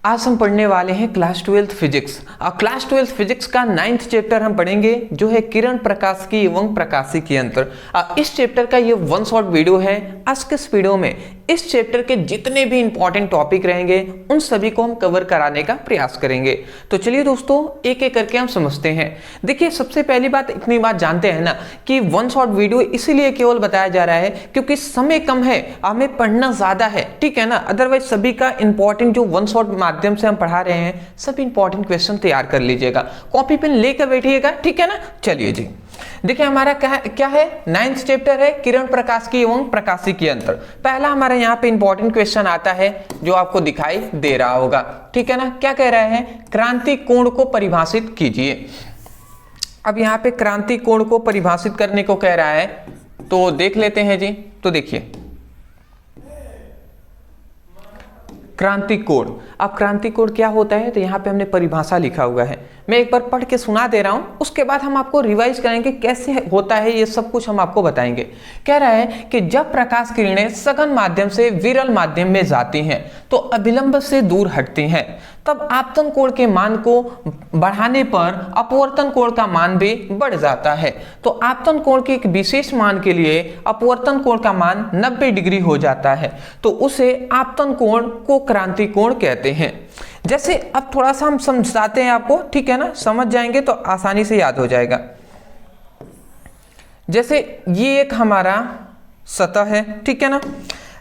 आज हम पढ़ने वाले हैं क्लास 12th फिजिक्स। और क्लास 12th फिजिक्स का 9th चैप्टर हम पढ़ेंगे जो है किरण प्रकाशिकी एवं प्रकाशिकी अंतर। इस चैप्टर का ये वन शॉट वीडियो है। आज के इस वीडियो में इस चैप्टर के जितने भी इंपॉर्टेंट टॉपिक रहेंगे उन सभी को हम कवर कराने का प्रयास करेंगे। तो चलिए दोस्तों एक एक करके हम समझते हैं। देखिए सबसे पहली बात, इतनी बात जानते हैं ना कि वन शॉट वीडियो इसीलिए केवल बताया जा रहा है क्योंकि समय कम है, हमें पढ़ना ज्यादा है, ठीक है ना। अदरवाइज सभी का इंपॉर्टेंट जो वन शॉट माध्यम से हम पढ़ा रहे हैं सभी इंपॉर्टेंट क्वेश्चन तैयार कर लीजिएगा, कॉपी पेन लेकर बैठिएगा, ठीक है ना। चलिए जी, देखिए हमारा क्या है 9th चैप्टर है किरण प्रकाशिकी एवं प्रकाशिकी अंतर। पहला हमारा यहाँ पे इंपॉर्टेंट क्वेश्चन आता है जो आपको दिखाई दे रहा होगा, ठीक है ना। क्या कह रहा है, क्रांति कोण को परिभाषित कीजिए। अब यहाँ पे क्रांति कोण को परिभाषित करने को कह रहा है, तो देख लेते हैं जी। तो देखिए क्रांति कोण, अब क्रांति कोण क्या होता है, तो यहाँ पे हमने परिभाषा लिखा हुआ है, मैं एक बार पढ़ के सुना दे रहा हूँ, उसके बाद हम आपको रिवाइज करेंगे कैसे होता है, ये सब कुछ हम आपको बताएंगे। कह रहा है कि जब प्रकाश किरणें सघन माध्यम से विरल माध्यम में जाती हैं तो अभिलंब से दूर हटती हैं, तब आपतन कोण के मान को बढ़ाने पर अपवर्तन कोण का मान भी बढ़ जाता है। तो आपतन कोण के एक विशेष मान के लिए अपवर्तन कोण का मान 90 डिग्री हो जाता है, तो उसे आपतन कोण को क्रांति कोण कहते हैं। जैसे अब थोड़ा सा हम समझाते हैं आपको, ठीक है ना, समझ जाएंगे तो आसानी से याद हो जाएगा। जैसे ये एक हमारा सतह है, ठीक है ना,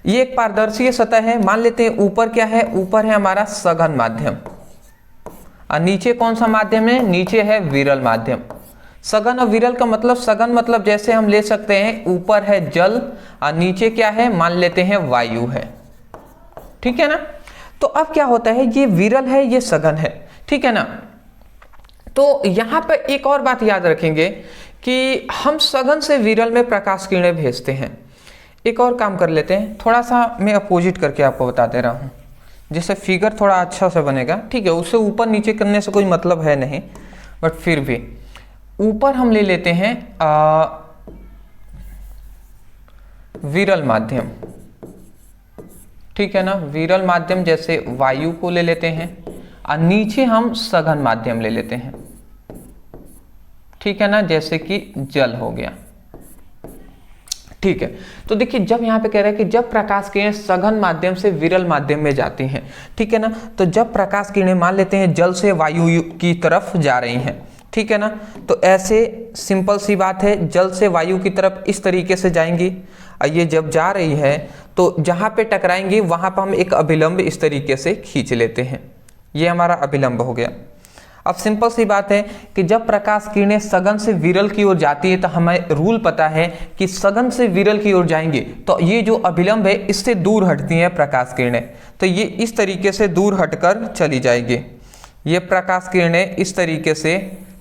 ये एक पारदर्शी सतह है, मान लेते हैं ऊपर क्या है, ऊपर है हमारा सघन माध्यम और नीचे कौन सा माध्यम है, नीचे है विरल माध्यम। सघन और विरल का मतलब, सघन मतलब जैसे हम ले सकते हैं ऊपर है जल और नीचे क्या है, मान लेते हैं वायु है, ठीक है ना। तो अब क्या होता है, ये विरल है ये सघन है, ठीक है ना। तो यहां पर एक और बात याद रखेंगे कि हम सघन से विरल में प्रकाश किरणें भेजते हैं। एक और काम कर लेते हैं, थोड़ा सा मैं अपोजिट करके आपको बता दे रहा हूं जिससे फिगर थोड़ा अच्छा से बनेगा, ठीक है। उससे ऊपर नीचे करने से कोई मतलब है नहीं, बट फिर भी ऊपर हम ले लेते हैं विरल माध्यम, ठीक है ना, विरल माध्यम जैसे वायु को ले लेते हैं और नीचे हम सघन माध्यम ले लेते हैं, ठीक है ना, जैसे कि जल हो गया, ठीक है। तो देखिए जब यहाँ पे कह रहा है कि जब प्रकाश किरणें सघन माध्यम से विरल माध्यम में जाती हैं, ठीक है ना, तो जब प्रकाश किरणें मान लेते हैं जल से वायु की तरफ जा रही हैं, ठीक है ना, तो ऐसे सिंपल सी बात है, जल से वायु की तरफ इस तरीके से जाएंगी और ये जब जा रही है तो जहां पे टकराएंगी वहां पर हम एक अभिलंब इस तरीके से खींच लेते हैं, ये हमारा अभिलंब हो गया। अब सिंपल सी बात है कि जब प्रकाश किरणें सघन से विरल की ओर जाती है तो हमें रूल पता है कि सघन से विरल की ओर जाएंगे तो ये जो अभिलंब है इससे दूर हटती हैं प्रकाश किरणें, तो ये इस तरीके से दूर हटकर चली जाएगी। ये प्रकाश किरणें इस तरीके से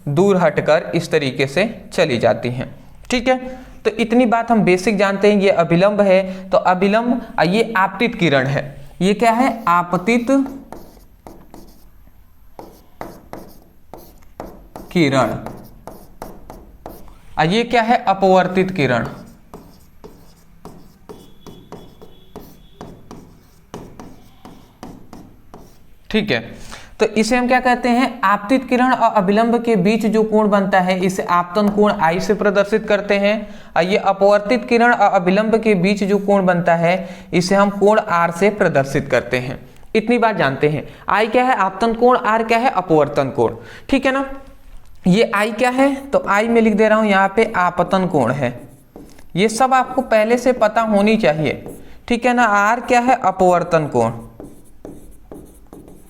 दूर हटकर इस तरीके से चली जाती हैं, ठीक है। तो इतनी बात हम बेसिक जानते हैं, ये अभिलंब है, तो अभिलंब, ये आपतित किरण है, ये क्या है, आपतित किरण, ये क्या है, अपवर्तित किरण, ठीक है। तो इसे हम क्या कहते हैं, आपतित किरण और अभिलंब के बीच जो कोण बनता है इसे आपतन कोण I से प्रदर्शित करते हैं, और ये अपवर्तित किरण और अभिलंब के बीच जो कोण बनता है इसे हम कोण R से प्रदर्शित करते हैं। इतनी बात जानते हैं, I क्या है आपतन कोण, R क्या है अपवर्तन कोण, ठीक है ना। ये I क्या है, तो I में लिख दे रहा हूं यहाँ पे आपतन कोण है, ये सब आपको पहले से पता होनी चाहिए, ठीक है ना। R क्या है, अपवर्तन कोण,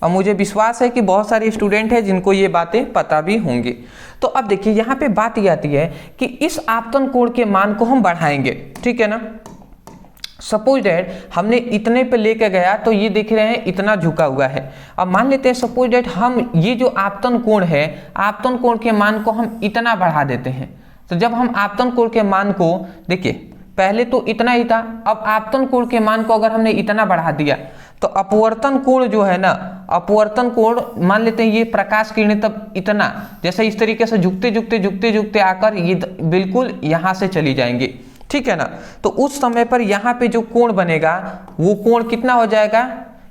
और मुझे विश्वास है कि बहुत सारे स्टूडेंट हैं जिनको ये बातें पता भी होंगी। तो अब देखिए यहाँ पे बात ये आती है कि इस आपतन कोण के मान को हम बढ़ाएंगे, ठीक है ना। सपोज दैट हमने इतने पे लेके गया तो ये देख रहे हैं इतना झुका हुआ है। अब मान लेते हैं सपोज दैट हम ये जो आपतन कोण है, आपतन कोण के मान को हम इतना बढ़ा देते हैं। तो जब हम आपतन कोण के मान को, देखिए पहले तो इतना ही था, अब आपतन कोण के मान को अगर हमने इतना बढ़ा दिया तो अपवर्तन कोण जो है ना, अपवर्तन कोण मान लेते हैं ये प्रकाश किरणें तब इतना, जैसे इस तरीके से झुकते झुकते झुकते झुकते आकर ये बिल्कुल यहां से चली जाएंगी, ठीक है ना। तो उस समय पर यहाँ पे जो कोण बनेगा वो कोण कितना हो जाएगा,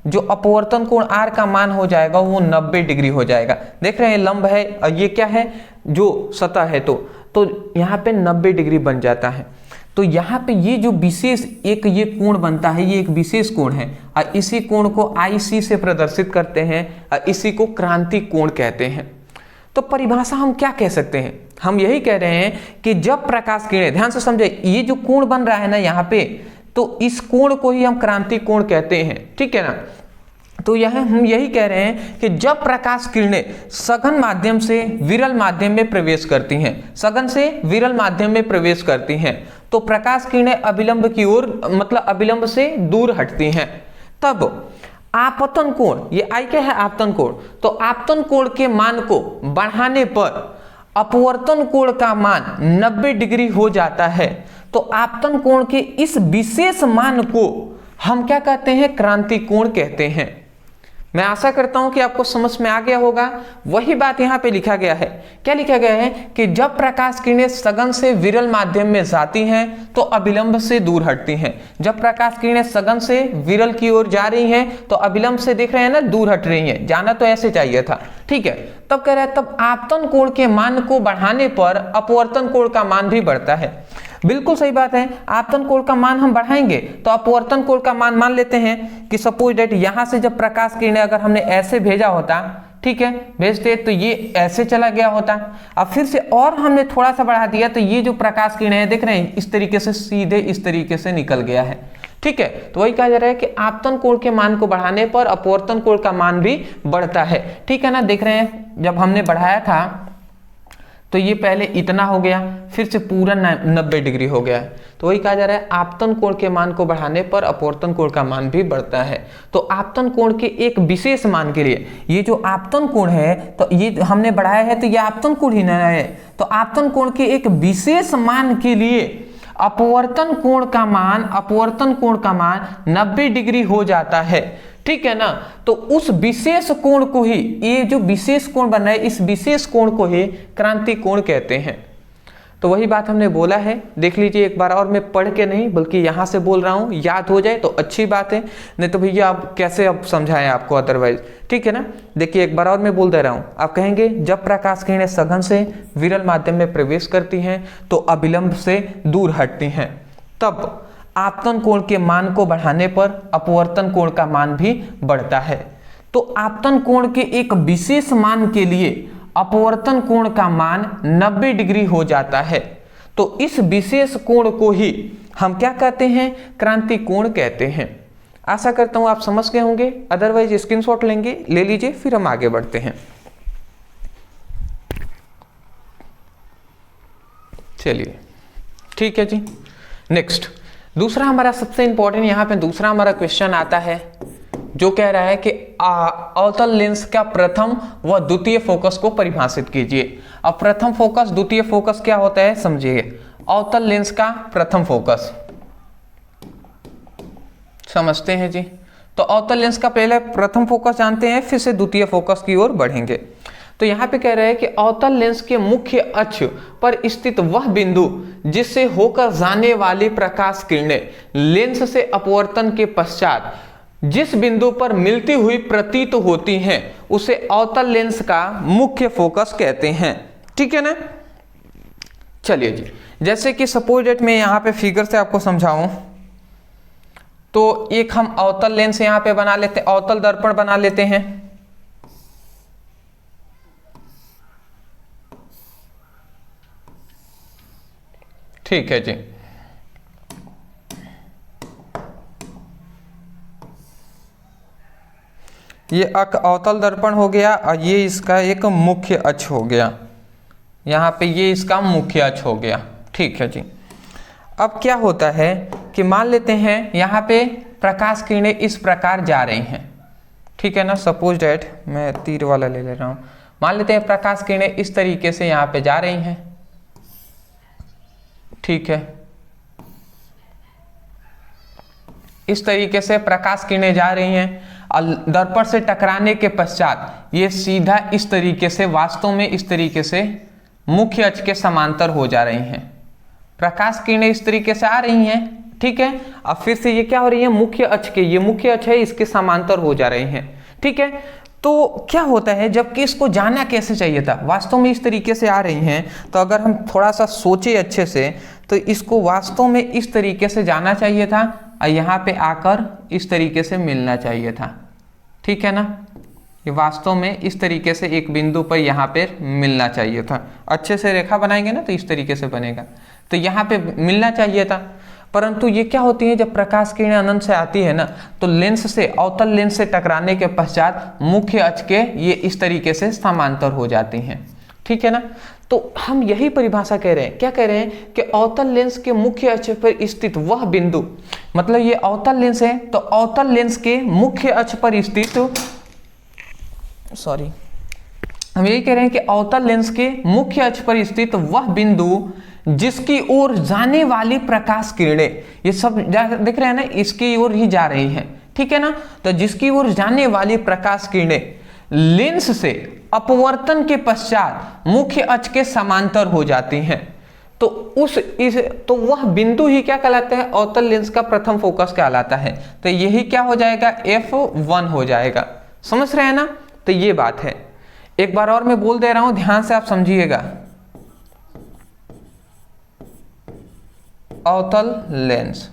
जो अपवर्तन कोण R का मान हो जाएगा वो 90 डिग्री हो जाएगा। देख रहे हैं लंब है और ये क्या है जो सतह है, तो यहाँ पे 90 डिग्री बन जाता है। तो यहाँ पे ये जो विशेष एक ये कोण बनता है, ये एक विशेष कोण है और इसी कोण को IC से प्रदर्शित करते हैं और इसी को क्रांति कोण कहते हैं। तो परिभाषा हम क्या कह सकते हैं, हम यही कह रहे हैं कि जब प्रकाश किरणें, ध्यान से समझे, ये जो कोण बन रहा है ना यहाँ पे, तो इस कोण को ही हम क्रांति कोण कहते हैं, ठीक है ना। तो यह हम यही कह रहे हैं कि जब प्रकाश किरणें सघन माध्यम से विरल माध्यम में प्रवेश करती हैं, सघन से विरल माध्यम में प्रवेश करती हैं, तो प्रकाश किरणें अभिलंब की ओर, मतलब अभिलंब से दूर हटती हैं। तब आपतन कोण, ये I क्या है, आपतन कोण, तो आपतन कोण के मान को बढ़ाने पर अपवर्तन कोण का मान 90 डिग्री हो जाता है। तो आपतन कोण के इस विशेष मान को हम क्या कहते हैं, क्रांति कोण कहते हैं। मैं आशा करता हूं कि आपको समझ में आ गया होगा। वही बात यहां पे लिखा गया है, क्या लिखा गया है कि जब प्रकाश किरणें सघन से विरल माध्यम में जाती हैं तो अभिलंब से दूर हटती हैं। जब प्रकाश किरणें सघन से विरल की ओर जा रही हैं तो अभिलंब से, देख रहे हैं ना, दूर हट रही हैं, जाना तो ऐसे चाहिए था, ठीक है। तब कह रहा है तब आपतन कोण के मान को बढ़ाने पर अपवर्तन कोण का मान भी बढ़ता है। बिल्कुल सही बात है, आपतन कोण का मान हम बढ़ाएंगे तो अपवर्तन कोण का मान लेते हैं कि सपोज दैट यहां से जब प्रकाश किरणें अगर हमने ऐसे भेजा होता, ठीक है, भेजते तो ये ऐसे चला गया होता, अब फिर से और हमने थोड़ा सा बढ़ा दिया तो ये जो प्रकाश किरणें हैं, देख रहे हैं, इस तरीके से सीधे इस तरीके से निकल गया है, ठीक है। तो वही कहा जा रहा है कि आपतन कोण के मान को बढ़ाने पर अपवर्तन कोण का मान भी बढ़ता है, ठीक है ना। देख रहे हैं जब हमने बढ़ाया था तो ये पहले इतना हो गया, फिर से पूरा 90 डिग्री हो गया है। तो वही कहा जा रहा है आपतन कोण के मान को बढ़ाने पर अपवर्तन कोण का मान भी बढ़ता है। तो आपतन कोण के एक विशेष मान के लिए, ये जो आपतन कोण है तो ये हमने बढ़ाया है तो ये आपतन कोण ही ना है, तो आपतन कोण के एक विशेष मान के लिए अपवर्तन कोण का मान 90 डिग्री हो जाता है, ठीक है ना। तो उस विशेष कोण को ही, ये जो विशेष कोण बन रहा है, इस विशेष कोण को ही क्रांति कोण कहते हैं। तो वही बात हमने बोला है, देख लीजिए एक बार और, मैं पढ़ के नहीं बल्कि यहां से बोल रहा हूं, याद हो जाए तो अच्छी बात है, नहीं तो भैया आप कैसे अब समझाएं आपको अदरवाइज, ठीक है ना। देखिए एक बार और मैं बोल दे रहा हूं, आप कहेंगे जब प्रकाश किरणें सघन से विरल माध्यम में प्रवेश करती हैं तो अभिलंब से दूर हटती हैं, तब आपतन कोण के मान को बढ़ाने पर अपवर्तन कोण का मान भी बढ़ता है। तो आपतन कोण के एक विशेष मान के लिए अपवर्तन कोण का मान 90 डिग्री हो जाता है। तो इस विशेष कोण को ही हम क्या कहते हैं, क्रांति कोण कहते हैं। आशा करता हूं आप समझ गए होंगे, अदरवाइज स्क्रीनशॉट लेंगे, ले लीजिए, फिर हम आगे बढ़ते हैं। चलिए ठीक है जी। नेक्स्ट दूसरा हमारा सबसे इंपॉर्टेंट, यहाँ पे दूसरा हमारा क्वेश्चन आता है जो कह रहा है कि अवतल लेंस का प्रथम व द्वितीय फोकस को परिभाषित कीजिए। अब प्रथम फोकस द्वितीय फोकस क्या होता है समझिए। अवतल लेंस का प्रथम फोकस समझते हैं जी। तो अवतल लेंस का पहले प्रथम फोकस जानते हैं, फिर से द्वितीय फोकस की ओर बढ़ेंगे। तो यहाँ पे कह रहे हैं कि अवतल लेंस के मुख्य अक्ष पर स्थित वह बिंदु जिससे होकर जाने वाली प्रकाश किरणें लेंस से अपवर्तन के पश्चात जिस बिंदु पर मिलती हुई प्रतीत होती हैं उसे अवतल लेंस का मुख्य फोकस कहते हैं, ठीक है ना। चलिए जी, जैसे कि सपोज दैट मैं यहाँ पे फिगर से आपको समझाऊं, तो एक हम अवतल लेंस यहाँ पे बना लेते हैं, अवतल दर्पण बना लेते हैं। ठीक है जी, ये अवतल दर्पण हो गया और ये इसका एक मुख्य अक्ष हो गया, यहाँ पे ये इसका मुख्य अक्ष हो गया, ठीक है जी। अब क्या होता है कि मान लेते हैं यहाँ पे प्रकाश किरणें इस प्रकार जा रही हैं, ठीक है ना। सपोज डैट मैं तीर वाला ले रहा हूँ, मान लेते हैं प्रकाश किरणें इस तरीके से यहाँ पे जा रही हैं, ठीक है। इस तरीके से प्रकाश किरणें जा रही हैं और दर्पण से टकराने के पश्चात ये सीधा इस तरीके से, वास्तव में इस तरीके से मुख्य अक्ष के समांतर हो जा रही हैं। प्रकाश किरणें इस तरीके से आ रही हैं, ठीक है। अब फिर से ये क्या हो रही है, मुख्य अक्ष के, ये मुख्य अक्ष है, इसके समांतर हो जा रहे हैं, ठीक है। तो क्या होता है, जबकि इसको जाना कैसे चाहिए था, वास्तव में इस तरीके से आ रही हैं, तो अगर हम थोड़ा सा सोचे अच्छे से तो इसको वास्तव में इस तरीके से जाना चाहिए था और यहाँ पे आकर इस तरीके से मिलना चाहिए था, ठीक है ना। ये वास्तव में इस तरीके से एक बिंदु पर यहाँ पे मिलना चाहिए था। अच्छे से रेखा बनाएंगे ना तो इस तरीके से बनेगा, तो यहाँ पे मिलना चाहिए था। परंतु ये क्या होती है, जब प्रकाश किरणें अनंत से आती है ना तो लेंस से, अवतल लेंस से टकराने के पश्चात मुख्य अक्ष के ये इस तरीके से समांतर हो जाती हैं, ठीक है ना। तो हम यही परिभाषा कह रहे हैं, क्या कह रहे हैं कि अवतल लेंस के मुख्य अक्ष पर स्थित वह बिंदु, मतलब ये अवतल लेंस है तो अवतल लेंस के मुख्य अक्ष पर स्थित, हम यही कह रहे हैं कि अवतल लेंस के मुख्य अक्ष पर स्थित वह बिंदु जिसकी ओर जाने वाली प्रकाश किरणें, ये सब दिख रहे हैं ना, इसकी ओर ही जा रही हैं, ठीक है ना। तो जिसकी ओर जाने वाली प्रकाश किरणें लेंस से अपवर्तन के पश्चात मुख्य अक्ष के समांतर हो जाती हैं, तो तो वह बिंदु ही क्या कहलाता है, अवतल लेंस का प्रथम फोकस कहलाता है। तो यही क्या हो जाएगा, F1 हो जाएगा। समझ रहे हैं ना, तो ये बात है। एक बार और मैं बोल दे रहा हूं, ध्यान से आप समझिएगा। अवतल लेंस,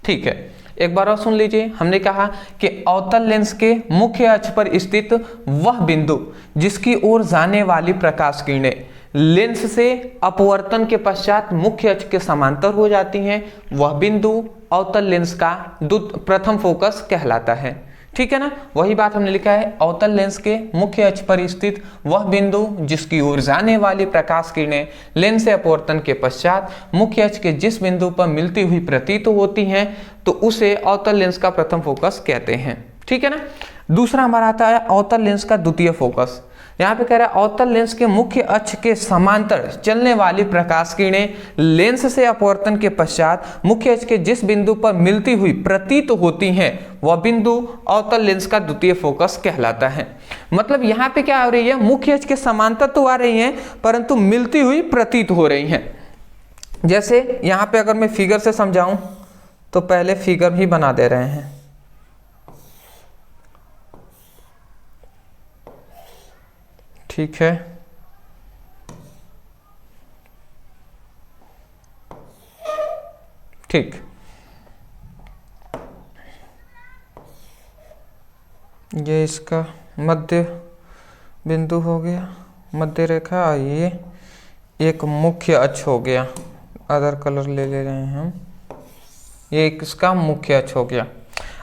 ठीक है, एक बार और सुन लीजिए। हमने कहा कि अवतल लेंस के मुख्य अक्ष पर स्थित वह बिंदु जिसकी ओर जाने वाली प्रकाश किरणें लेंस से अपवर्तन के पश्चात मुख्य अक्ष के समांतर हो जाती हैं, वह बिंदु अवतल लेंस का प्रथम फोकस कहलाता है, ठीक है ना। वही बात हमने लिखा है, अवतल लेंस के मुख्य अक्ष पर स्थित वह बिंदु जिसकी ओर जाने वाली प्रकाश किरणें लेंस से अपवर्तन के पश्चात मुख्य अक्ष के जिस बिंदु पर मिलती हुई प्रतीत होती हैं तो उसे अवतल लेंस का प्रथम फोकस कहते हैं, ठीक है ना। दूसरा हमारा आता है अवतल लेंस का द्वितीय फोकस। यहाँ पे कह रहा है अवतल लेंस के मुख्य अक्ष के समांतर चलने वाली प्रकाश किरणें लेंस से अपवर्तन के पश्चात मुख्य अक्ष के जिस बिंदु पर मिलती हुई प्रतीत होती हैं वह बिंदु अवतल लेंस का द्वितीय फोकस कहलाता है। मतलब यहाँ पे क्या हो रही है, मुख्य अक्ष के समांतर तो आ रही हैं परंतु मिलती हुई प्रतीत हो रही हैं। जैसे यहाँ पे अगर मैं फिगर से समझाऊं तो पहले फिगर ही बना दे रहे हैं, ठीक है। ठीक, ये इसका मध्य बिंदु हो गया, मध्य रेखा, ये एक मुख्य अक्ष हो गया, अदर कलर ले रहे हैं हम, ये एक इसका मुख्य अक्ष हो गया।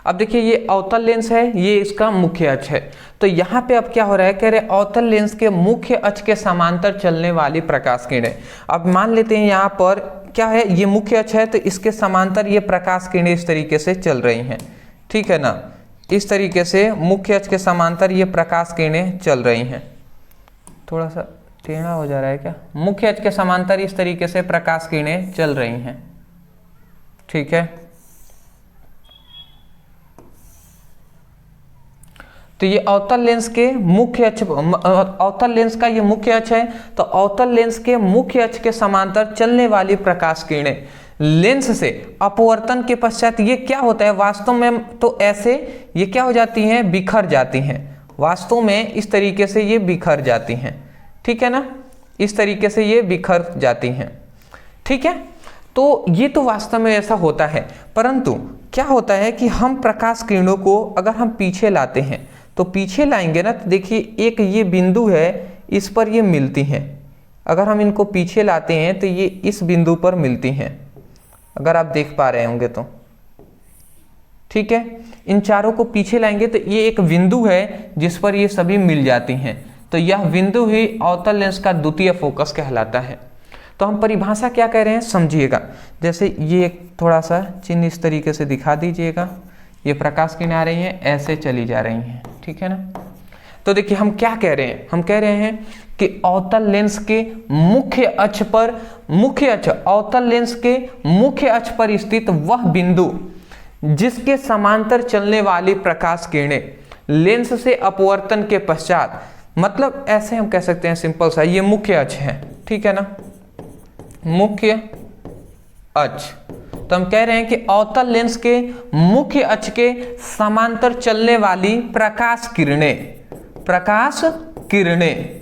अब देखिए ये अवतल लेंस है, ये इसका मुख्य अक्ष है। तो यहाँ पे अब क्या हो रहा है, कह रहे अवतल लेंस के मुख्य अक्ष के समांतर चलने वाली प्रकाश किरणें। अब मान लेते हैं यहाँ पर क्या है, ये मुख्य अक्ष है तो इसके समांतर ये प्रकाश किरणें इस तरीके से चल रही हैं, ठीक है ना। इस तरीके से मुख्य अक्ष के समांतर ये प्रकाश किरणें चल रही हैं। थोड़ा सा टेढ़ा हो जा रहा है क्या, मुख्य अक्ष के समांतर इस तरीके से प्रकाश किरणें चल रही हैं, ठीक है। तो ये अवतल लेंस के मुख्य अक्ष, अवतल लेंस का ये मुख्य अक्ष है, तो अवतल लेंस के मुख्य अक्ष के समांतर चलने वाली प्रकाश किरणें लेंस से अपवर्तन के पश्चात ये क्या होता है, वास्तव में तो ऐसे ये क्या हो जाती हैं, बिखर जाती हैं। वास्तव में इस तरीके से ये बिखर जाती हैं, ठीक है ना, इस तरीके से ये बिखर जाती हैं, ठीक है। तो ये तो वास्तव में ऐसा होता है, परंतु क्या होता है कि हम प्रकाश किरणों को अगर हम पीछे लाते हैं तो पीछे लाएंगे ना, तो देखिए एक ये बिंदु है, इस पर ये मिलती हैं। अगर हम इनको पीछे लाते हैं तो ये इस बिंदु पर मिलती हैं, अगर आप देख पा रहे होंगे तो, ठीक है। इन चारों को पीछे लाएंगे तो ये एक बिंदु है जिस पर ये सभी मिल जाती हैं, तो यह बिंदु ही अवतल लेंस का द्वितीय फोकस कहलाता है। तो हम परिभाषा क्या कह रहे हैं समझिएगा। जैसे ये थोड़ा सा चिन्ह इस तरीके से दिखा दीजिएगा, ये प्रकाश किरणें आ रही हैं, ऐसे चली जा रही हैं, ठीक है ना। तो देखिए हम क्या कह रहे हैं, हम कह रहे हैं कि अवतल लेंस के मुख्य अक्ष पर, मुख्य अक्ष, अवतल लेंस के मुख्य अक्ष पर स्थित वह बिंदु जिसके समांतर चलने वाली प्रकाश किरणें लेंस से अपवर्तन के पश्चात, मतलब ऐसे हम कह सकते हैं सिंपल सा, ये मुख्य अक्ष है, ठीक है ना, मुख्य अक्ष। तो हम कह रहे हैं कि अवतल लेंस के मुख्य अक्ष के समांतर चलने वाली प्रकाश किरणें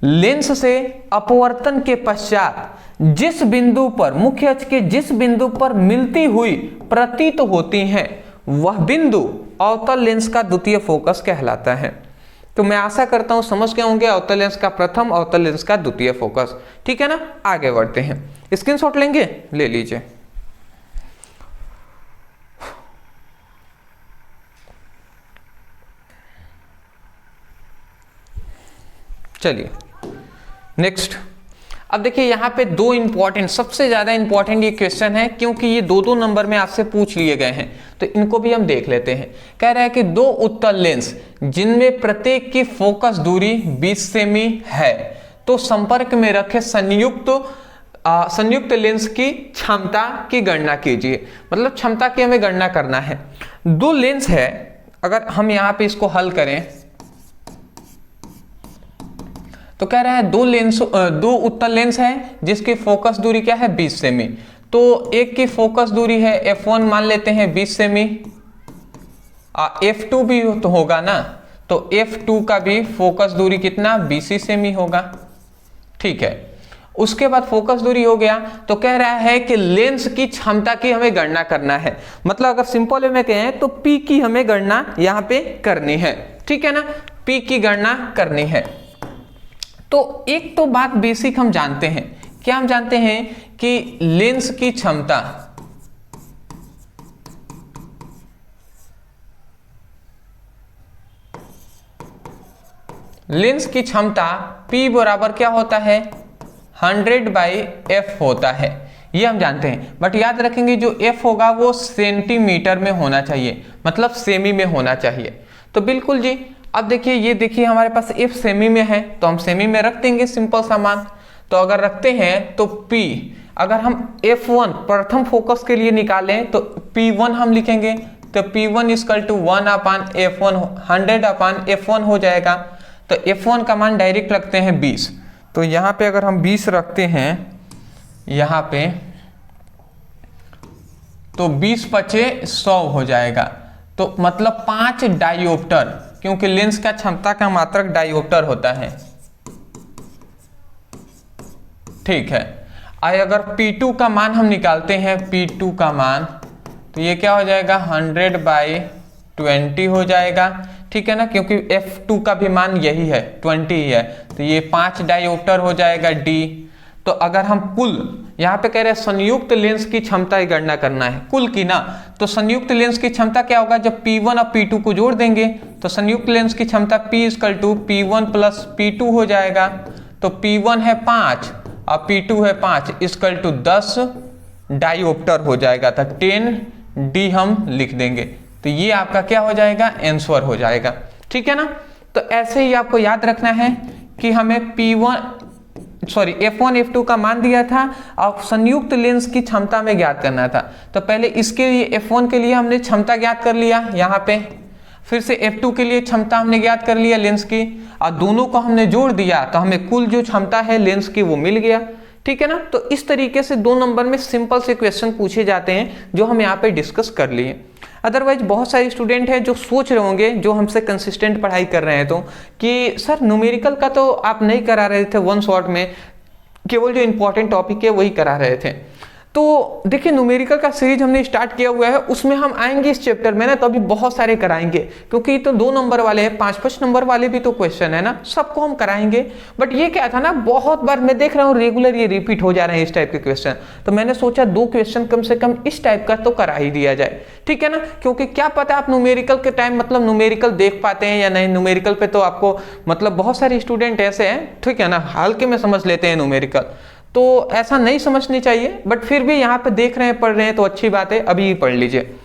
लेंस से अपवर्तन के पश्चात जिस बिंदु पर मुख्य अक्ष के जिस बिंदु पर मिलती हुई प्रतीत होती हैं, वह बिंदु अवतल लेंस का द्वितीय फोकस कहलाता है। तो मैं आशा करता हूं समझ गए होंगे अवतल लेंस का प्रथम, अवतल लेंस का द्वितीय फोकस। ठीक है ना, आगे बढ़ते हैं। स्क्रीनशॉट लेंगे, ले लीजिए। चलिए नेक्स्ट। अब देखिए यहाँ पे दो इंपॉर्टेंट, सबसे ज्यादा इंपॉर्टेंट ये क्वेश्चन है क्योंकि ये दो नंबर में आपसे पूछ लिए गए हैं, तो इनको भी हम देख लेते हैं। कह रहा है कि दो उत्तल लेंस जिनमें प्रत्येक की फोकस दूरी 20 सेमी है, तो संपर्क में रखे संयुक्त लेंस की क्षमता की गणना कीजिए। मतलब क्षमता की हमें गणना करना है। दो लेंस है, अगर हम यहाँ पे इसको हल करें तो कह रहा है दो उत्तल लेंस है जिसकी फोकस दूरी क्या है 20 सेमी। तो एक की फोकस दूरी है f1 मान लेते हैं 20 सेमी, f2 भी तो होगा ना, तो f2 का भी फोकस दूरी कितना 20 सेमी होगा। ठीक है, उसके बाद फोकस दूरी हो गया तो कह रहा है कि लेंस की क्षमता की हमें गणना करना है। मतलब अगर सिंपल वे में कहें तो P की हमें गणना यहाँ पे करनी है। ठीक है ना, P की गणना करनी है। तो एक तो बात बेसिक हम जानते हैं, क्या हम जानते हैं कि लेंस की क्षमता P बराबर क्या होता है 100/f होता है, ये हम जानते हैं। बट याद रखेंगे जो f होगा वो सेंटीमीटर में होना चाहिए, मतलब सेमी में होना चाहिए। तो बिल्कुल जी, अब देखिए ये देखिए हमारे पास f सेमी में है तो हम सेमी में रख देंगे, सिंपल सा मान। तो अगर रखते हैं तो P, अगर हम f1 प्रथम फोकस के लिए निकालें तो P1 हम लिखेंगे, तो P1 = 1/f1 100/f1 हो जाएगा। तो f1 का मान डायरेक्ट रखते हैं 20, तो यहाँ पे अगर हम 20 रखते हैं यहाँ पे तो 20×5 = 100 हो जाएगा। तो मतलब 5 डायोप्टर, क्योंकि लेंस का क्षमता का मात्रक डायोप्टर होता है। ठीक है, अगर P2 का मान हम निकालते हैं, P2 का मान, तो ये क्या हो जाएगा 100/20 हो जाएगा। ठीक है ना, क्योंकि F2 का भी मान यही है 20 ही है, तो ये 5 डायोप्टर हो जाएगा D। तो अगर हम कुल यहाँ पे कह रहे हैं संयुक्त लेंस की क्षमता की गणना करना है, कुल की ना, तो संयुक्त लेंस की क्षमता क्या होगा, जब P1 और P2 को जोड़ देंगे तो संयुक्त लेंस की क्षमता P = P1 + P2 हो जाएगा। तो P1 है 5 और P2 है 5 = 10 डायोप्टर हो जाएगा, तो 10D हम लिख देंगे। तो ये आपका क्या हो जाएगा, आंसर हो जाएगा। ठीक है ना, तो ऐसे ही आपको याद रखना है कि हमें f1 f2 का मान दिया था और संयुक्त लेंस की क्षमता में ज्ञात करना था। तो पहले इसके लिए f1 के लिए हमने क्षमता ज्ञात कर लिया यहाँ पे, फिर से f2 के लिए क्षमता हमने ज्ञात कर लिया लेंस की, और दोनों को हमने जोड़ दिया तो हमें कुल जो क्षमता है लेंस की वो मिल गया। ठीक है ना, तो इस तरीके से 2 नंबर में सिंपल से क्वेश्चन पूछे जाते हैं जो हम यहाँ पे डिस्कस कर लिए। अदरवाइज बहुत सारे स्टूडेंट हैं जो सोच रहे होंगे, जो हमसे कंसिस्टेंट पढ़ाई कर रहे हैं, तो कि सर न्यूमेरिकल का तो आप नहीं करा रहे थे, वन शॉट में केवल जो इंपॉर्टेंट टॉपिक है वही करा रहे थे। तो देखिए न्यूमेरिकल का सीरीज हमने स्टार्ट किया हुआ है, उसमें हम आएंगे इस चैप्टर में ना, तो अभी बहुत सारे कराएंगे, क्योंकि ये तो 2 नंबर वाले हैं, 5-5 नंबर वाले भी तो क्वेश्चन है ना, सबको हम कराएंगे। बट ये क्या था ना, बहुत बार मैं देख रहा हूँ रेगुलर ये रिपीट हो जा रहे हैं इस टाइप के क्वेश्चन, तो मैंने सोचा 2 क्वेश्चन कम से कम इस टाइप का तो करा ही दिया जाए। ठीक है ना, क्योंकि क्या पता आप न्यूमेरिकल के टाइम मतलब न्यूमेरिकल देख पाते हैं या नहीं। न्यूमेरिकल पे तो आपको मतलब बहुत सारे स्टूडेंट ऐसे हैं, ठीक है ना, हल्के में समझ लेते हैं न्यूमेरिकल, तो ऐसा नहीं समझनी चाहिए। बट फिर भी यहाँ पे देख रहे हैं, पढ़ रहे हैं तो अच्छी बात है, अभी पढ़ लीजिए।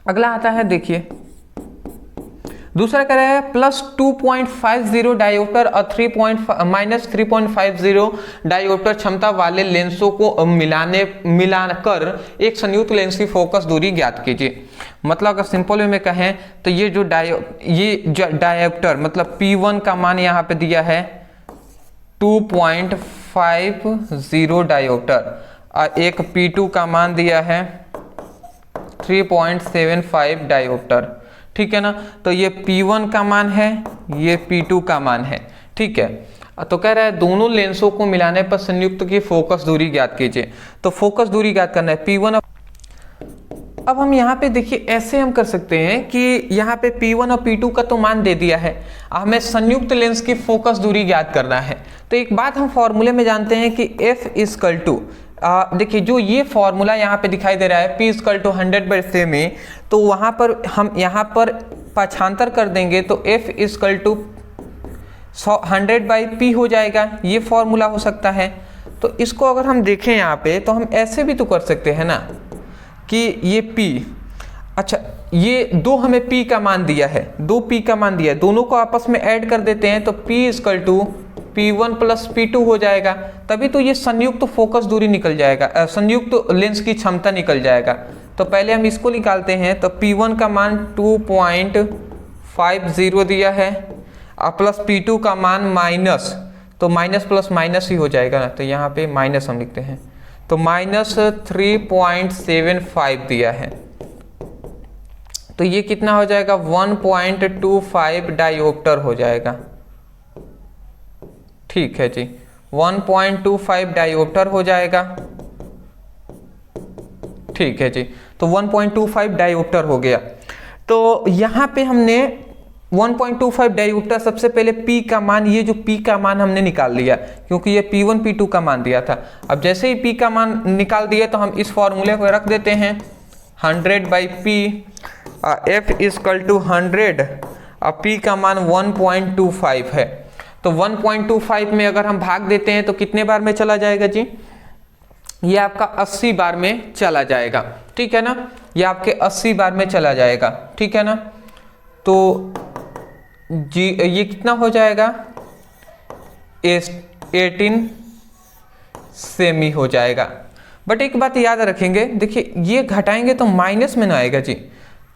अगला आता है, देखिए दूसरा कह रहा है +2.50 डायोप्टर और -3.50 डायोप्टर क्षमता वाले लेंसों को मिलाकर एक संयुक्त लेंस की फोकस दूरी ज्ञात कीजिए। मतलब अगर सिंपल वे में कहें तो ये जो डायोप्टर मतलब P1 का मान यहाँ पे दिया है 2.50 डायोप्टर, एक P2 का मान दिया है 3.75 डायोप्टर, ठीक है ना। तो ये P1 का मान है, ये P2 का मान है, ठीक है। तो कह रहा है दोनों लेंसों को मिलाने पर संयुक्त की फोकस दूरी ज्ञात कीजिए। तो फोकस दूरी ज्ञात करना है P1। अब हम यहाँ पे देखिए ऐसे हम कर सकते हैं कि यहाँ पे P1 और P2 का तो मान दे दिया है, हमें संयुक्त लेंस की फोकस दूरी ज्ञात करना है। तो एक बात हम फॉर्मूले में जानते हैं कि F इक्वल टू, देखिए जो ये फॉर्मूला यहाँ पे दिखाई दे रहा है P इक्वल टू 100/से में, तो वहाँ पर हम यहाँ पर पक्षांतर कर देंगे तो F इक्वल टू 100/P हो जाएगा, ये फॉर्मूला हो सकता है। तो इसको अगर हम देखें यहाँ पे तो हम ऐसे भी तो कर सकते हैं ना कि ये P, अच्छा ये दो हमें P का मान दिया है, दो P का मान दिया है, दोनों को आपस में ऐड कर देते हैं तो P equal to P1 plus P2 हो जाएगा, तभी तो ये संयुक्त फोकस दूरी निकल जाएगा, संयुक्त लेंस की क्षमता निकल जाएगा। तो पहले हम इसको निकालते हैं। तो P1 का मान 2.50 दिया है और प्लस P2 का मान माइनस, तो माइनस प्लस माइनस ही हो जाएगा ना, तो यहाँ पे माइनस हम लिखते हैं, तो माइनस 3.75 दिया है। तो ये कितना हो जाएगा 1.25 डायोप्टर हो जाएगा, ठीक है जी, 1.25 डायोप्टर हो जाएगा, ठीक है जी। तो 1.25 डायोप्टर हो गया। तो यहाँ पे हमने 1.25 डायोप्टर, सबसे पहले P का मान, ये जो P का मान हमने निकाल लिया क्योंकि ये P1 P2 का मान दिया था। अब जैसे ही P का मान निकाल दिया तो हम इस फॉर्मूले को रख देते हैं 100/P, F इक्वल टू 100 और P का मान 1.25 है। तो 1.25 में अगर हम भाग देते हैं तो कितने बार में चला जाएगा जी, ये आपका 80 बार में चला जाएगा, ठीक है ना, ये आपके 80 बार में चला जाएगा, ठीक है ना। तो जी ये कितना हो जाएगा 18 सेमी हो जाएगा। बट एक बात याद रखेंगे, देखिए ये घटाएंगे तो माइनस में ना आएगा जी,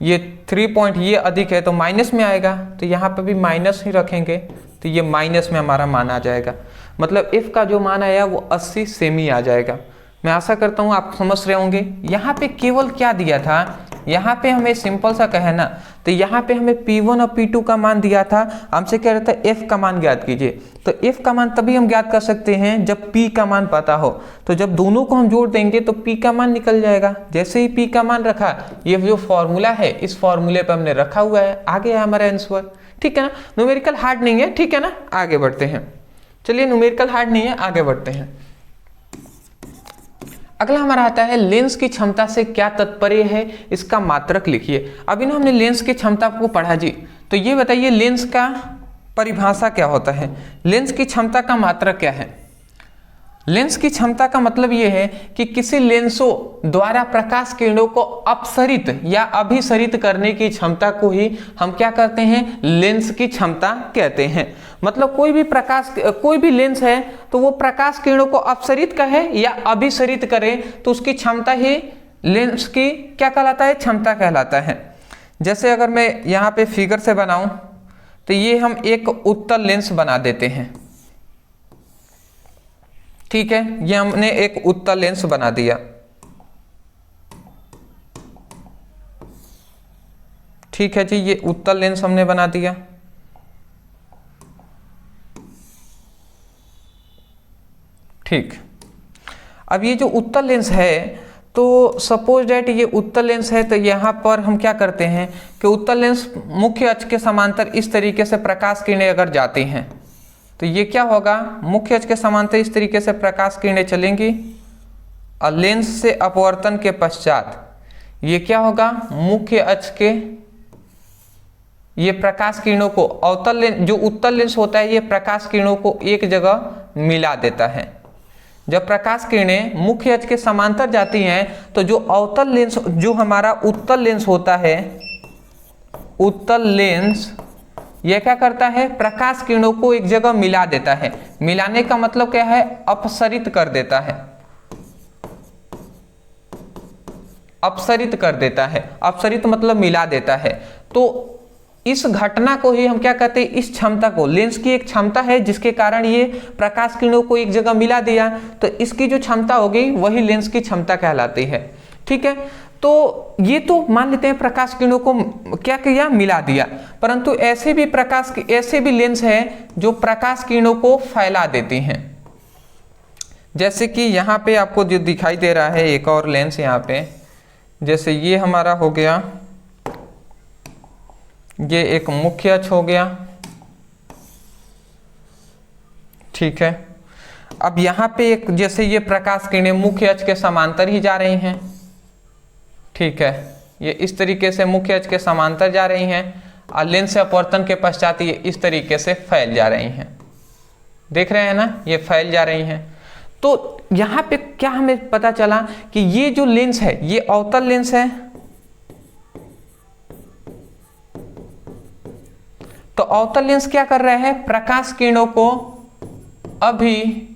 ये 3 पॉइंट ये अधिक है तो माइनस में आएगा, तो यहाँ पे भी माइनस ही रखेंगे तो ये माइनस में हमारा मान आ जाएगा, मतलब F का जो मान आया वो 80 सेमी आ जाएगा। मैं आशा करता हूँ आप समझ रहे होंगे। यहाँ पे केवल क्या दिया था, यहाँ पे हमें सिंपल सा कहना, तो यहाँ पे हमें P1 और P2 का मान दिया था, हमसे कह रहा था F का मान ज्ञात कीजिए। तो F का मान तभी हम ज्ञात कर सकते हैं जब P का मान पता हो, तो जब दोनों को हम जोड़ देंगे तो P का मान निकल जाएगा। जैसे ही P का मान रखा, ये जो फॉर्मूला है इस फॉर्मूले पर हमने रखा हुआ है, आगे है हमारा आंसर, ठीक है ना। न्यूमेरिकल हार्ड नहीं है, ठीक है ना, आगे बढ़ते हैं। चलिए न्यूमेरिकल हार्ड नहीं है, आगे बढ़ते हैं। अगला हमारा आता है लेंस की क्षमता से क्या तात्पर्य है, इसका मात्रक लिखिए। अभी ना हमने लेंस की क्षमता को पढ़ा जी, तो ये बताइए लेंस का परिभाषा क्या होता है, लेंस की क्षमता का मात्रक क्या है। लेंस की क्षमता का मतलब ये है कि किसी लेंसों द्वारा प्रकाश किरणों को अपसरित या अभिसरित करने की क्षमता को ही हम क्या कहते हैं, लेंस की क्षमता कहते हैं। मतलब कोई भी लेंस है तो वो प्रकाश किरणों को अपसरित करे या अभिसरित करे तो उसकी क्षमता ही लेंस की क्या कहलाता है, क्षमता कहलाता है। जैसे अगर मैं यहाँ पे फिगर से बनाऊं तो ये हम एक उत्तल लेंस बना देते हैं, ठीक है, ये हमने एक उत्तल लेंस बना दिया, ठीक है जी, ये उत्तल लेंस हमने बना दिया। ठीक, अब ये जो उत्तल लेंस है, तो सपोज डेट ये उत्तल लेंस है, तो यहाँ पर हम क्या करते हैं कि उत्तल लेंस मुख्य अक्ष के समांतर इस तरीके से प्रकाश किरणें अगर जाती हैं तो ये क्या होगा, मुख्य अक्ष के समांतर इस तरीके से प्रकाश किरणें चलेंगी और लेंस से अपवर्तन के पश्चात ये क्या होगा, मुख्य अक्ष के ये प्रकाश किरणों को अवतल लेंस, जो उत्तल लेंस होता है ये प्रकाश किरणों को एक जगह मिला देता है। जब प्रकाश किरणें मुख्य अक्ष के समांतर जाती हैं तो जो अवतल लेंस, जो हमारा उत्तल लेंस होता है, उत्तल लेंस यह क्या करता है, प्रकाश किरणों को एक जगह मिला देता है। मिलाने का मतलब क्या है, अपसरित कर देता है, अपसरित कर देता है, अपसरित मतलब मिला देता है। तो इस घटना को ही हम क्या कहते हैं, इस क्षमता को, लेंस की एक क्षमता है जिसके कारण ये प्रकाश किरणों को एक जगह मिला दिया, तो इसकी जो क्षमता होगी वही लेंस की क्षमता कहलाती है। ठीक है, तो ये तो मान लेते हैं प्रकाश किरणों को क्या किया, मिला दिया, परंतु ऐसे भी लेंस हैं जो प्रकाश किरणों को फैला देती हैं। जैसे कि यहाँ पे आपको जो दिखाई दे रहा है एक और लेंस यहाँ पे, जैसे ये हमारा हो गया, ये एक मुख्य अक्ष हो गया। ठीक है, अब यहाँ पे एक, जैसे ये प्रकाश किरणें मुख्य अक्ष के समांतर ही जा रही हैं। ठीक है, ये इस तरीके से मुख्य अक्ष के समांतर जा रही हैं और लेंस से अपवर्तन के पश्चात ये इस तरीके से फैल जा रही हैं। देख रहे हैं ना, ये फैल जा रही हैं। तो यहाँ पे क्या हमें पता चला कि ये जो लेंस है ये अवतल लेंस है। तो अवतल लेंस क्या कर रहा है, प्रकाश किरणों को अभिसरित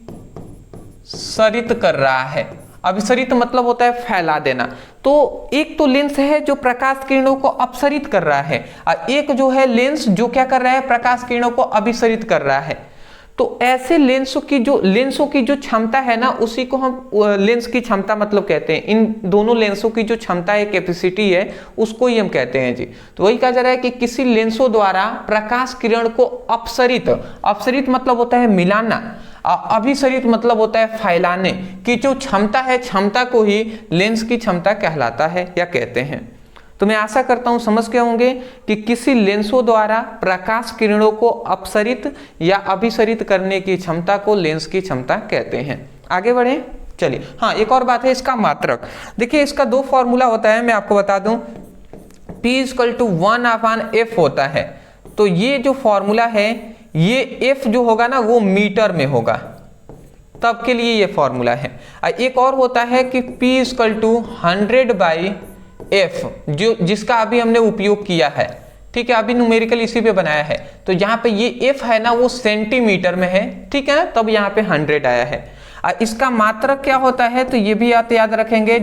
कर रहा है। अभिसरित मतलब होता है फैला देना। तो एक तो लेंस है जो प्रकाश किरणों को अपसरित कर रहा है और एक जो है लेंस जो क्या कर रहा है, प्रकाश किरणों को अभिसरित कर रहा है। तो ऐसे लेंसों की जो क्षमता है ना, उसी को हम लेंस की क्षमता मतलब कहते हैं। इन दोनों लेंसों की जो क्षमता है, कैपेसिटी है, उसको ही हम कहते हैं जी। तो वही कहा जा रहा है कि किसी लेंसों द्वारा प्रकाश किरण को अपसरित मतलब होता है मिलाना, अभिसरित मतलब होता है फैलाने की जो क्षमता है, क्षमता को ही लेंस की क्षमता कहलाता है या कहते हैं। तो मैं आशा करता हूं समझ गए होंगे कि किसी लेंसों द्वारा प्रकाश किरणों को अपसरित या अभिसरित करने की क्षमता को लेंस की क्षमता कहते हैं। आगे बढ़े, चलिए। हाँ, एक और बात है इसका मात्रक। देखिए इसका दो फॉर्मूला होता है, मैं आपको बता दूं। P = 1/f होता है। तो ये जो फॉर्मूला है, ये f जो होगा ना वो मीटर में होगा, तब के लिए ये फॉर्मूला है। एक और होता है कि P = 100/f, जो जिसका अभी हमने उपयोग किया है। ठीक है, अभी न्यूमेरिकल इसी पे बनाया है। तो यहाँ पे ये f है ना वो सेंटीमीटर में है। ठीक है ना, तब यहाँ पे 100 आया है। इसका मात्रक क्या होता है, तो ये भी आप याद रखेंगे,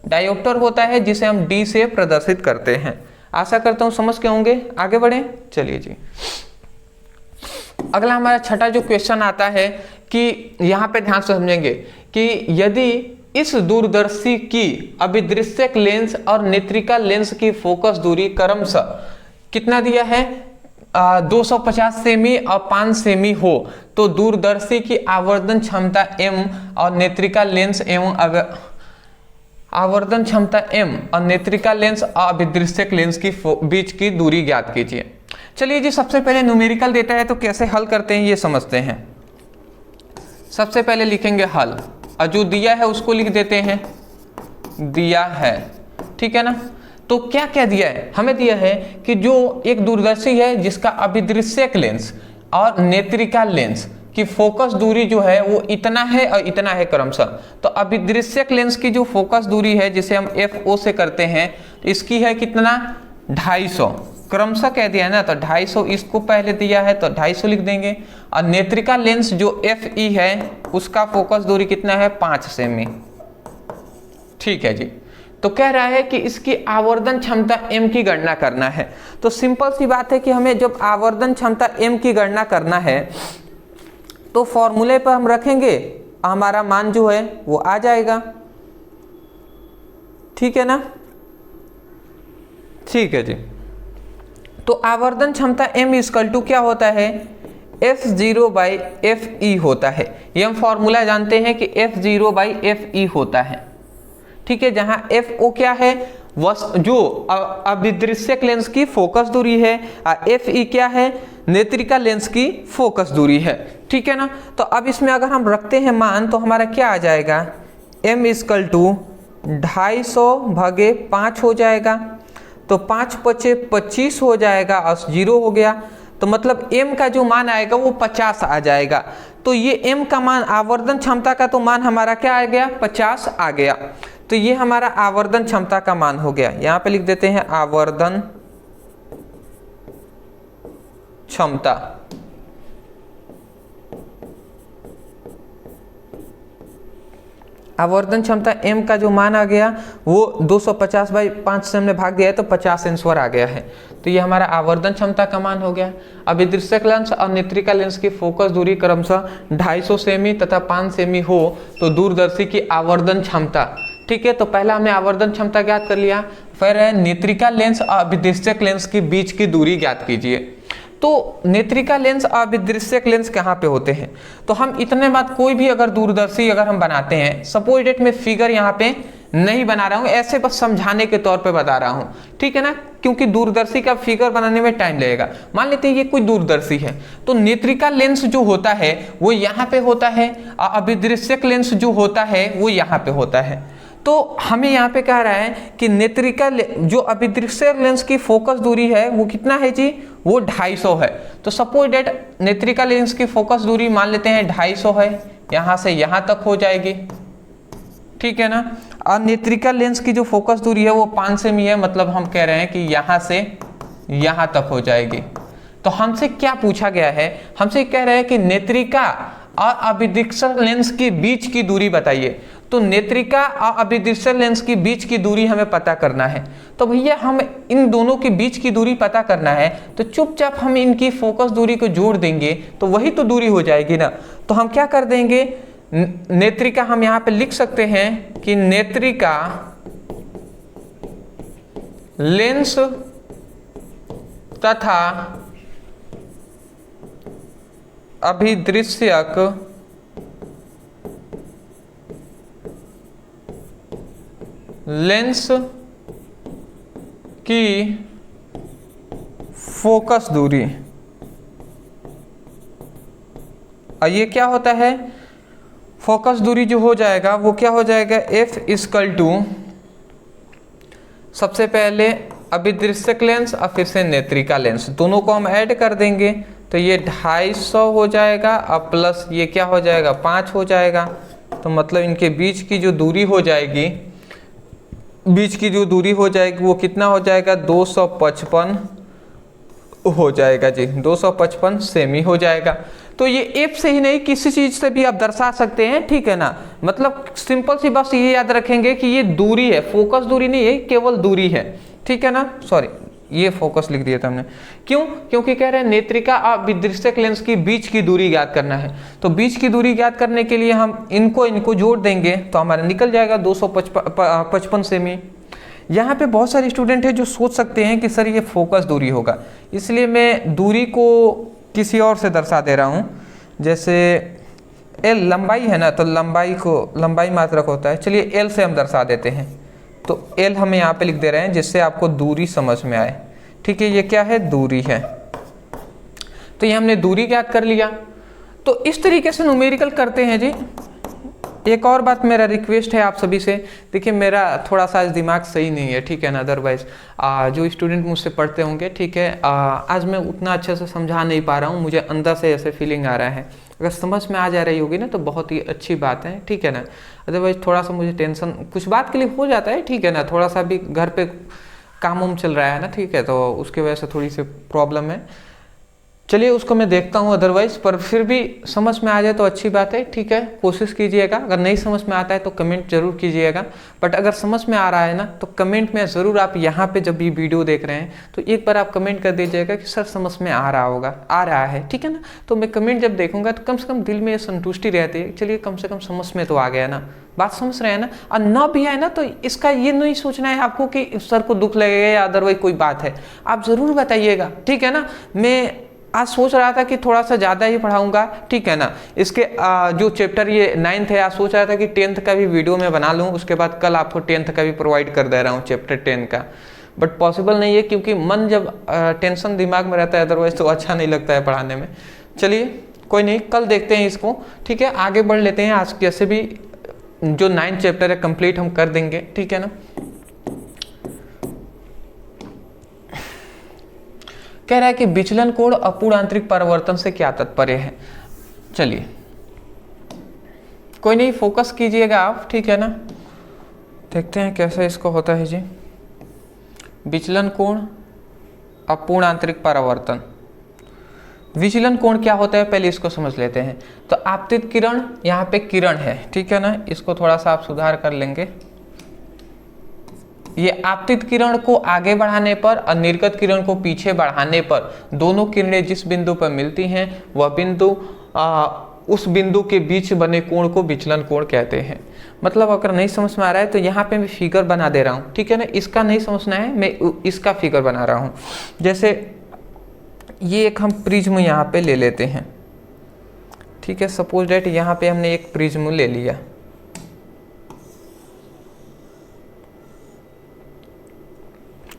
डायोप्टर होता है जिसे हम D से प्रदर्शित करते हैं। आशा करता हूं समझ के होंगे। आगे बढ़े, चलिए जी। अगला हमारा छठा जो क्वेश्चन आता है कि यहाँ पे ध्यान से समझेंगे कि यदि इस दूरदर्शी की अभिदृश्यक लेंस और नेत्रिका लेंस की फोकस दूरी क्रमशः कितना दिया है, 250 सेमी और 5 सेमी हो, तो दूरदर्शी की आवर्धन क्षमता m और नेत्रिका लेंस आवर्धन क्षमता m और नेत्रिका लेंस और अभिदृश्यक लेंस की बीच की दूरी ज्ञात कीजिए। चलिए जी, सबसे पहले न्यूमेरिकल देता है तो कैसे हल करते हैं ये समझते हैं। सबसे पहले लिखेंगे हल, और जो दिया है उसको लिख देते हैं दिया है। ठीक है ना, तो क्या क्या दिया है, हमें दिया है कि जो एक दूरदर्शी है जिसका अभिदृश्यक लेंस और नेत्रिका लेंस की फोकस दूरी जो है वो इतना है और इतना है क्रमशः। तो अभिदृश्यक लेंस की जो फोकस दूरी है जिसे हम FO से करते हैं, इसकी है कितना, 250, क्रमशः कह दिया है ना, तो 250 इसको पहले दिया है तो 250 लिख देंगे। और नेत्रिका लेंस जो FE है उसका फोकस दूरी कितना है, 5 सेमी। ठीक है जी, तो कह रहा है कि इसकी आवर्धन क्षमता m की गणना करना है। तो सिंपल सी बात है कि हमें जब आवर्धन क्षमता m की गणना करना है तो फॉर्मूले पर हम रखेंगे, हमारा मान जो है वो आ जाएगा। ठीक है ना, ठीक है जी। तो आवर्धन क्षमता m = क्या होता है, F0/FE होता है। ये हम फॉर्मूला जानते हैं कि F0/FE होता है। ठीक है, जहां FO क्या है, जो अभिदृश्यक लेंस की फोकस दूरी है, FE क्या है, नेत्रिका लेंस की फोकस दूरी है। ठीक है ना, तो अब इसमें अगर हम रखते हैं मान तो हमारा क्या आ जाएगा, m = 250/5 हो जाएगा। तो 5 × 5 = 25 हो जाएगा और 0 हो गया। तो मतलब m का जो मान आएगा वो 50 आ जाएगा। तो ये m का मान, आवर्धन क्षमता का तो मान हमारा क्या आ गया, 50 आ गया। तो ये हमारा आवर्धन क्षमता का मान हो गया। यहाँ पे लिख देते हैं आवर्धन क्षमता। आवर्धन क्षमता m का जो मान आ गया वो 250/5 से हमने भाग दिया है तो 50 आंसर आ गया है। तो ये हमारा आवर्धन क्षमता का मान हो गया। अब दृश्यक लेंस और नेत्रिका लेंस की फोकस दूरी क्रमशः 250 सेमी तथा 5 सेमी हो तो दूरदर्शी की आवर्धन क्षमता, ठीक है। तो पहला हमने आवर्धन क्षमता ज्ञात कर लिया। फिर है नेत्रिका लेंस और अभिदृश्यक लेंस के बीच की दूरी ज्ञात कीजिए। तो नेत्रिका लेंस और अभिदृश्यक लेंस कहाँ पे होते हैं? तो हम इतने बात, कोई भी अगर दूरदर्शी अगर हम बनाते हैं, सपोज डेट में फिगर यहाँ पे नहीं बना रहा हूँ, ऐसे बस समझाने के तौर पे बता रहा हूँ, ठीक है ना, क्योंकि दूरदर्शी का फिगर बनाने में टाइम लगेगा। मान लेते हैं ये कोई दूरदर्शी है, तो नेत्रिका लेंस जो होता है वो यहाँ पे होता है और अभिदृश्यक लेंस जो होता है वो यहाँ पे होता है। तो हमें यहाँ पे कह रहा है कि नेत्रिका जो अभिदृश्यक लेंस की फोकस दूरी है वो कितना है जी, वो 250 है। तो सपोज डेट नेत्रिका लेंस की फोकस दूरी मान लेते हैं 250 है, यहाँ से यहाँ तक हो जाएगी, ठीक है ना। और नेत्रिका लेंस की जो फोकस दूरी है वो 5 सेमी है, मतलब हम कह रहे हैं कि यहाँ से यहाँ तक हो जाएगी। तो हमसे क्या पूछा गया है? हमसे कह रहे हैं कि नेत्रिका और अभिदृश्यक लेंस के बीच की दूरी बताइए। तो नेत्रिका और अभिदृश्यक लेंस की बीच की दूरी हमें पता करना है। तो भैया हम इन दोनों के बीच की दूरी पता करना है, तो चुपचाप हम इनकी फोकस दूरी को जोड़ देंगे तो वही तो दूरी हो जाएगी ना। तो हम क्या कर देंगे, नेत्रिका हम यहाँ पे लिख सकते हैं कि नेत्रिका लेंस तथा अभिदृश्यक लेंस की फोकस दूरी, और ये क्या होता है, फोकस दूरी जो हो जाएगा वो क्या हो जाएगा, F = सबसे पहले अभिदृश्यक लेंस और फिर से नेत्रिका लेंस, दोनों को हम ऐड कर देंगे तो ये 250 हो जाएगा और प्लस ये क्या हो जाएगा, 5 हो जाएगा। तो मतलब इनके बीच की जो दूरी हो जाएगी, वो कितना हो जाएगा, 255 हो जाएगा जी, 255 सेमी हो जाएगा। तो ये एफ से ही नहीं, किसी चीज से भी आप दर्शा सकते हैं, ठीक है ना। मतलब सिंपल सी बस ये याद रखेंगे कि ये दूरी है, फोकस दूरी नहीं है, केवल दूरी है, ठीक है ना। सॉरी, ये फोकस लिख दिया था हमने, क्यों? क्योंकि कह रहे हैं नेत्रिका और अभिदृश्यक लेंस की बीच की दूरी ज्ञात करना है। तो बीच की दूरी ज्ञात करने के लिए हम इनको जोड़ देंगे तो हमारा निकल जाएगा 255 सेमी। यहाँ पे बहुत सारे स्टूडेंट हैं जो सोच सकते हैं कि सर ये फोकस दूरी होगा, इसलिए मैं दूरी को किसी और से दर्शा दे रहा हूँ। जैसे एल लंबाई है ना, तो लंबाई मात्रक होता है, चलिए एल से हम दर्शा देते हैं। तो एल हम यहाँ पे लिख दे रहे हैं जिससे आपको दूरी समझ में आए, ठीक है। ये क्या है, दूरी है। तो ये हमने दूरी ज्ञात कर लिया। तो इस तरीके से न्यूमेरिकल करते हैं जी। एक और बात मेरा रिक्वेस्ट है आप सभी से, देखिए मेरा थोड़ा सा आज दिमाग सही नहीं है, ठीक है ना। अदरवाइज जो स्टूडेंट मुझसे पढ़ते होंगे, ठीक है, आज मैं उतना अच्छे से समझा नहीं पा रहा हूँ, मुझे अंदर से ऐसे फीलिंग आ रहा है। अगर समझ में आ जा रही होगी ना तो बहुत ही अच्छी बात है, ठीक है ना। अदरवाइज थोड़ा सा मुझे टेंशन कुछ बात के लिए हो जाता है, ठीक है ना। थोड़ा सा भी घर पे काम वाम चल रहा है ना, ठीक है, तो उसकी वजह से थोड़ी सी प्रॉब्लम है। चलिए उसको मैं देखता हूँ, अदरवाइज पर फिर भी समझ में आ जाए तो अच्छी बात है, ठीक है। कोशिश कीजिएगा, अगर नहीं समझ में आता है तो कमेंट जरूर कीजिएगा। बट अगर समझ में आ रहा है ना तो कमेंट में ज़रूर, आप यहाँ पे जब ये वीडियो देख रहे हैं तो एक बार आप कमेंट कर दीजिएगा कि सर समझ में आ रहा है, ठीक है ना। तो मैं कमेंट जब देखूंगा तो कम से कम दिल में ये संतुष्टि रहती है, चलिए कम से कम समझ में तो आ गया ना, बात समझ रहे हैं ना। और ना भी है ना तो इसका ये नहीं सोचना है आपको कि सर को दुख लगेगा या अदरवाइज कोई बात है, आप ज़रूर बताइएगा, ठीक है ना। मैं आज सोच रहा था कि थोड़ा सा ज़्यादा ही पढ़ाऊंगा, ठीक है ना। इसके जो चैप्टर ये 9th है, आज सोच रहा था कि 10th का भी वीडियो में बना लूँ, उसके बाद कल आपको 10th का भी प्रोवाइड कर दे रहा हूँ, चैप्टर 10 का। बट पॉसिबल नहीं है क्योंकि मन जब टेंशन दिमाग में रहता है अदरवाइज तो अच्छा नहीं लगता है पढ़ाने में। चलिए कोई नहीं, कल देखते हैं इसको, ठीक है। आगे बढ़ लेते हैं, आज कैसे भी जो 9th चैप्टर है कंप्लीट हम कर देंगे, ठीक है ना। कह रहा है कि विचलन कोण अपूर्ण आंतरिक परावर्तन से क्या तात्पर्य है। चलिए कोई नहीं, फोकस कीजिएगा आप, ठीक है ना। देखते हैं कैसे इसको होता है जी। विचलन कोण अपूर्ण आंतरिक परावर्तन, विचलन कोण क्या होता है पहले इसको समझ लेते हैं। तो आपतित किरण, यहाँ पे किरण है, ठीक है ना, इसको थोड़ा सा आप सुधार कर लेंगे। ये आपतित किरण को आगे बढ़ाने पर और निर्गत किरण को पीछे बढ़ाने पर दोनों किरणें जिस बिंदु पर मिलती हैं वह बिंदु उस बिंदु के बीच बने कोण को विचलन कोण कहते हैं। मतलब अगर नहीं समझ में आ रहा है तो यहाँ पे मैं फिगर बना दे रहा हूँ, ठीक है ना। इसका नहीं समझना है, मैं इसका फिगर बना रहा हूँ। जैसे ये एक हम प्रिज्म यहाँ पे ले लेते हैं, ठीक है। सपोज डेट यहाँ पे हमने एक प्रिज्म ले लिया,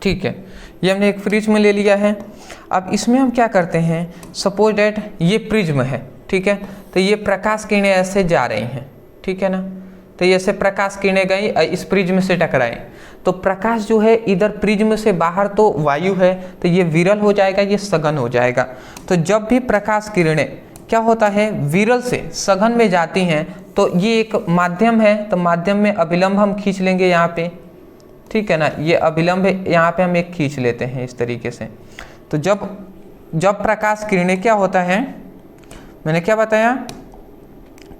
ठीक है। ये हमने एक प्रिज्म ले लिया है। अब इसमें हम क्या करते हैं, सपोज डेट ये प्रिज्म है, ठीक है। तो ये प्रकाश किरणें ऐसे जा रही हैं, ठीक है ना। तो ये ऐसे प्रकाश किरणें गई इस प्रिज्म से टकराई, तो प्रकाश जो है इधर प्रिज्म से बाहर तो वायु है, तो ये विरल हो जाएगा, ये सघन हो जाएगा। तो जब भी प्रकाश किरणें क्या होता है विरल से सघन में जाती हैं तो ये एक माध्यम है, तो माध्यम में अभिलंब हम खींच लेंगे यहाँ पे, ठीक है ना। ये अभिलंब यहाँ पे हम एक खींच लेते हैं इस तरीके से। तो जब प्रकाश किरणें क्या होता है, मैंने क्या बताया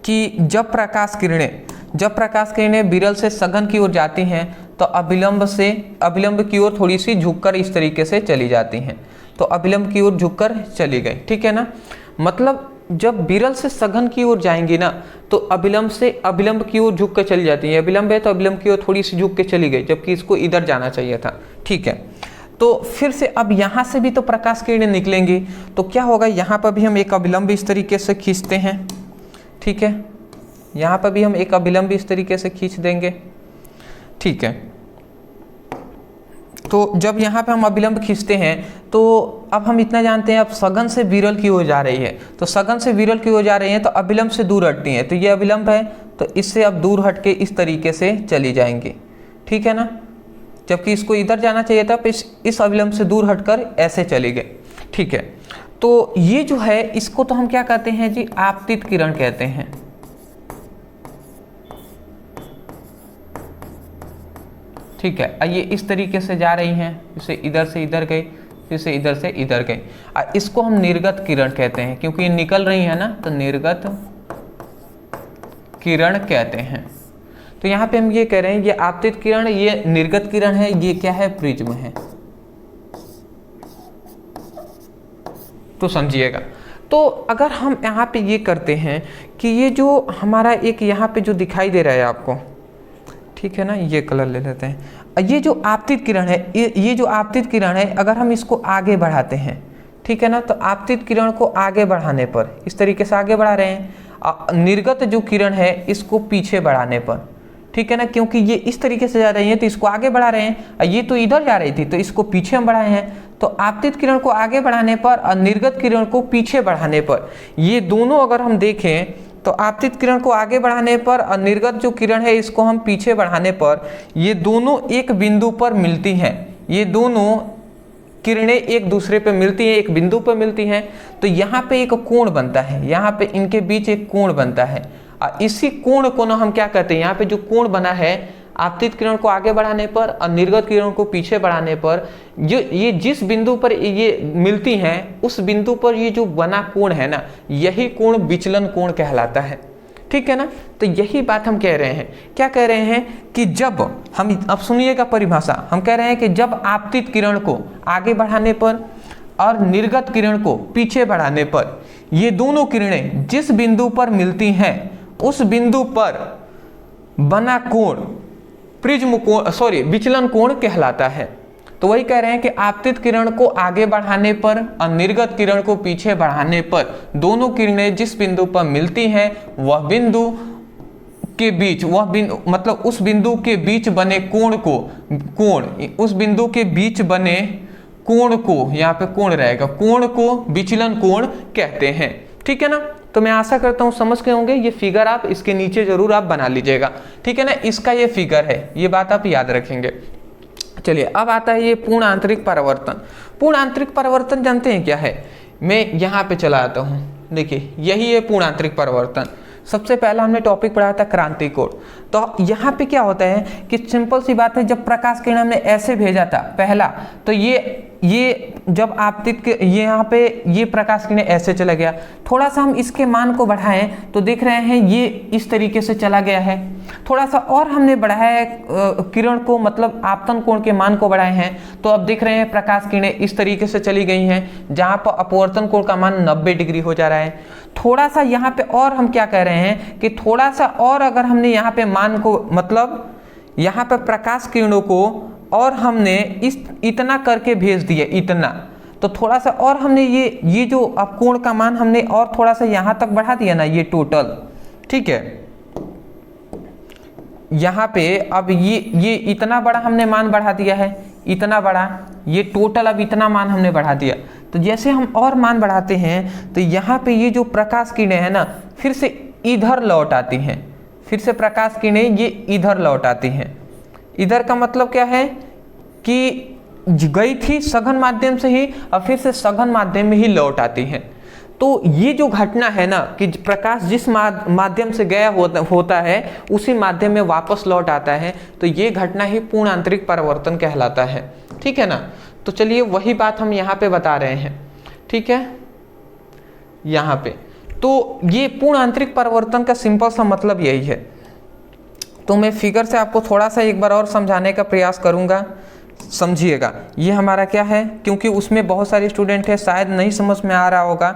कि जब प्रकाश किरणें विरल से सघन की ओर जाती हैं तो अभिलंब की ओर थोड़ी सी झुककर इस तरीके से चली जाती हैं। तो अभिलंब की ओर झुककर चली गई, ठीक है ना। मतलब जब विरल से सघन की ओर जाएंगी ना तो अभिलंब की ओर झुक कर चली जाती है। अभिलंब है तो अभिलंब की ओर थोड़ी सी झुक के चली गई, जबकि इसको इधर जाना चाहिए था, ठीक है। तो फिर से अब यहाँ से भी तो प्रकाश किरणें निकलेंगी, तो क्या होगा, यहाँ पर भी हम एक अभिलंब इस तरीके से खींचते हैं, ठीक है। यहाँ पर भी हम एक अभिलंब इस तरीके से खींच देंगे, ठीक है। तो जब यहाँ पे हम अभिलंब खींचते हैं तो अब हम इतना जानते हैं अब सघन से विरल की ओर जा रही है, तो सघन से विरल की ओर जा रही है तो अभिलंब से दूर हटती है। तो ये अभिलंब है तो इससे अब दूर हट के इस तरीके से चली जाएंगी, ठीक है ना। जबकि इसको इधर जाना चाहिए था, इस अभिलंब से दूर हटकर ऐसे चली गई, ठीक है। तो ये जो है इसको तो हम क्या कहते हैं जी, आपतित किरण कहते हैं, ठीक है। ये इस तरीके से जा रही हैं, इसे इधर से इधर गई, फिर से इधर से इधर गई। इसको हम निर्गत किरण कहते हैं, क्योंकि ये निकल रही है ना, तो निर्गत किरण कहते हैं। तो यहाँ पे हम ये कह रहे हैं ये आपतित किरण, ये निर्गत किरण है, ये क्या है, प्रिज्म है। तो समझिएगा। तो अगर हम यहाँ पे ये करते हैं कि ये जो हमारा एक यहाँ पे जो दिखाई दे रहा है आपको, ठीक है ना, ये कलर ले लेते हैं। ये जो आपतित किरण है, ये जो आपतित किरण है अगर हम इसको आगे बढ़ाते हैं, ठीक है ना, तो आपतित किरण को आगे बढ़ाने पर इस तरीके से आगे बढ़ा रहे हैं। निर्गत जो किरण है इसको पीछे बढ़ाने पर, ठीक है ना, क्योंकि ये इस तरीके से जा रही है तो इसको आगे बढ़ा रहे हैं, ये तो इधर जा रही थी तो इसको पीछे हम बढ़ाए हैं। तो आपतित किरण को आगे बढ़ाने पर और निर्गत किरण को पीछे बढ़ाने पर, ये दोनों अगर हम देखें तो आपतित किरण को आगे बढ़ाने पर और निर्गत जो किरण है इसको हम पीछे बढ़ाने पर ये दोनों एक बिंदु पर मिलती हैं। ये दोनों किरणें एक दूसरे पे मिलती हैं, एक बिंदु पर मिलती हैं। तो यहाँ पे एक कोण बनता है, यहाँ पे इनके बीच एक कोण बनता है। इसी कोण को ना हम क्या कहते हैं, यहाँ पे जो कोण बना है आपतित किरण को आगे बढ़ाने पर और निर्गत किरण को पीछे बढ़ाने पर, जो ये जिस बिंदु पर ये मिलती हैं उस बिंदु पर ये जो बना कोण है ना, यही कोण विचलन कोण कहलाता है, ठीक है ना। तो यही बात हम कह रहे हैं, क्या कह रहे हैं कि जब हम, अब सुनिएगा परिभाषा, हम कह रहे हैं कि जब आपतित किरण को आगे बढ़ाने पर और निर्गत किरण को पीछे बढ़ाने पर ये दोनों किरणें जिस बिंदु पर मिलती हैं उस बिंदु पर बना कोण प्रिज्म कोण, विचलन कोण कहलाता है। तो वही कह रहे हैं कि आपतित किरण को आगे बढ़ाने पर और निर्गत किरण को पीछे बढ़ाने पर दोनों किरणें जिस बिंदु पर मिलती हैं वह बिंदु के बीच, मतलब उस बिंदु के बीच बने उस बिंदु के बीच बने कोण को, यहाँ पे कोण रहेगा, कोण को विचलन कोण कहते हैं, ठीक है ना। तो मैं आशा करता हूं समझ गए होंगे। ये फिगर आप इसके नीचे जरूर आप बना लीजिएगा, ठीक है ना। इसका ये फिगर है, ये बात आप याद रखेंगे। चलिए अब आता है ये पूर्ण आंतरिक परावर्तन। पूर्ण आंतरिक परावर्तन जानते हैं क्या है? मैं यहाँ पे चला आता हूँ, देखिए यही है पूर्ण आंतरिक परावर्तन। सबसे पहला हमने टॉपिक पढ़ा था क्रांति कोण। तो यहाँ पे क्या होता है कि सिंपल सी बात है, जब प्रकाश किरण हमने ऐसे भेजा था पहला, तो ये जब आपतित के यहाँ पे ये प्रकाश किरण ऐसे चला गया, थोड़ा सा हम इसके मान को बढ़ाएं तो देख रहे हैं ये इस तरीके से चला गया है। थोड़ा सा और हमने बढ़ाया है किरण को, मतलब आपतन कोण के मान को बढ़ाए हैं, तो अब देख रहे हैं प्रकाश किरणें इस तरीके से चली गई हैं, जहां पर अपवर्तन कोण का मान 90 डिग्री हो जा रहा है। थोड़ा सा यहाँ पे और हम क्या कह रहे हैं कि थोड़ा सा और अगर हमने यहाँ पे मान को, मतलब यहाँ पे प्रकाश किरणों को और हमने इतना करके भेज दिया, इतना, तो थोड़ा सा और हमने ये जो अब कोण का मान हमने और थोड़ा सा यहाँ तक बढ़ा दिया ना, ये टोटल, ठीक है। यहाँ पे अब ये इतना बड़ा हमने मान बढ़ा दिया है, इतना बड़ा, ये टोटल अब इतना मान हमने बढ़ा दिया। तो जैसे हम और मान बढ़ाते हैं तो यहाँ पे ये जो प्रकाश किरणें हैं ना, फिर से इधर लौट आती हैं, फिर से प्रकाश किरणें ये इधर लौट आती हैं। इधर का मतलब क्या है कि गई थी सघन माध्यम से ही और फिर से सघन माध्यम में ही लौट आती हैं। तो ये जो घटना है ना कि प्रकाश जिस माध्यम से गया होता है उसी माध्यम में वापस लौट आता है, तो ये घटना ही पूर्ण आंतरिक परावर्तन कहलाता है, ठीक है ना। तो चलिए वही बात हम यहाँ पे बता रहे हैं, ठीक है। यहाँ पे तो ये पूर्ण आंतरिक परावर्तन का सिंपल सा मतलब यही है। तो मैं फिगर से आपको थोड़ा सा एक बार और समझाने का प्रयास करूँगा, समझिएगा। ये हमारा क्या है, क्योंकि उसमें बहुत सारे स्टूडेंट हैं, शायद नहीं समझ में आ रहा होगा,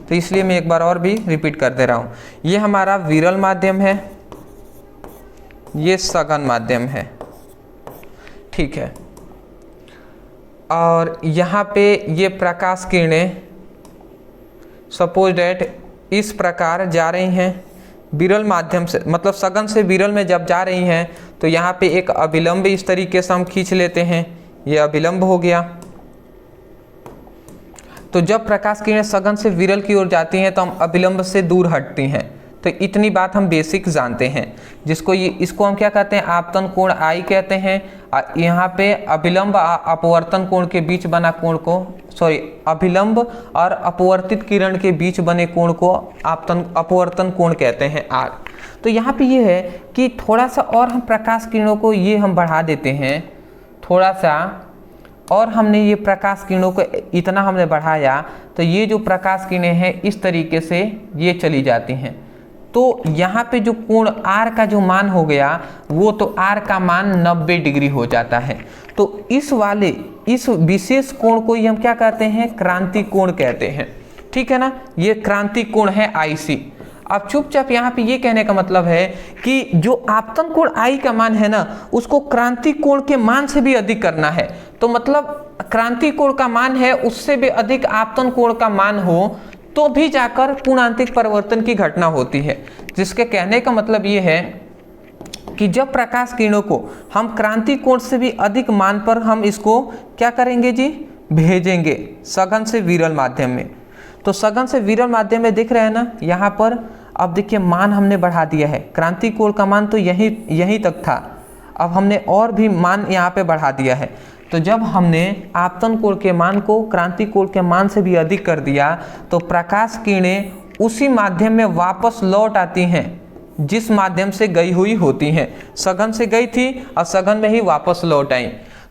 तो इसलिए मैं एक बार और भी रिपीट कर दे रहा हूँ। ये हमारा विरल माध्यम है, ये सघन माध्यम है, ठीक है। और यहाँ पे ये प्रकाश किरणें सपोज डेट इस प्रकार जा रही हैं विरल माध्यम से, मतलब सघन से विरल में जब जा रही हैं तो यहाँ पे एक अभिलंब इस तरीके से हम खींच लेते हैं, ये अभिलंब हो गया। तो जब प्रकाश किरणें सघन से विरल की ओर जाती हैं तो हम अभिलंब से दूर हटती हैं। तो इतनी बात हम बेसिक जानते हैं, इसको हम क्या कहते हैं, आपतन कोण आई कहते हैं। यहाँ पे अभिलंब अपवर्तन कोण के बीच बना कोण को, अभिलंब और अपवर्तित किरण के बीच बने कोण को अपवर्तन कोण कहते हैं, आर। तो यहाँ पे ये है कि थोड़ा सा और हम प्रकाश किरणों को ये हम बढ़ा देते हैं, थोड़ा सा और हमने ये प्रकाश किरणों को इतना हमने बढ़ाया, तो ये जो प्रकाश किरणें हैं इस तरीके से ये चली जाती हैं। तो यहाँ पे जो कोण आर का जो मान हो गया, वो तो आर का मान 90 डिग्री हो जाता है। तो इस विशेष कोण को ही हम क्या कहते हैं, क्रांति कोण कहते हैं, ठीक है ना। ये क्रांति कोण है IC। अब चुपचाप यहाँ पे ये कहने का मतलब है कि जो आपतन कोण I का मान है ना, उसको क्रांति कोण के मान से भी अधिक करना है। तो मतलब क्रांति कोण का मान है, उससे भी अधिक आपतन कोण का मान हो तो भी जाकर पूर्ण आंतरिक परावर्तन की घटना होती है। जिसके कहने का मतलब ये है कि जब प्रकाश किरणों को हम क्रांति कोण से भी अधिक मान पर हम इसको क्या करेंगे जी, भेजेंगे सघन से विरल माध्यम में। तो सघन से विरल माध्यम में दिख रहे हैं ना यहाँ पर, अब देखिए मान हमने बढ़ा दिया है, क्रांति कोण का मान तो यहीं तक था, अब हमने और भी मान यहाँ पे बढ़ा दिया है। तो जब हमने आपतन कोण के मान को क्रांति कोण के मान से भी अधिक कर दिया, तो प्रकाश किरणें उसी माध्यम में वापस लौट आती हैं जिस माध्यम से गई हुई होती हैं। सघन से गई थी और सघन में ही वापस लौट आई।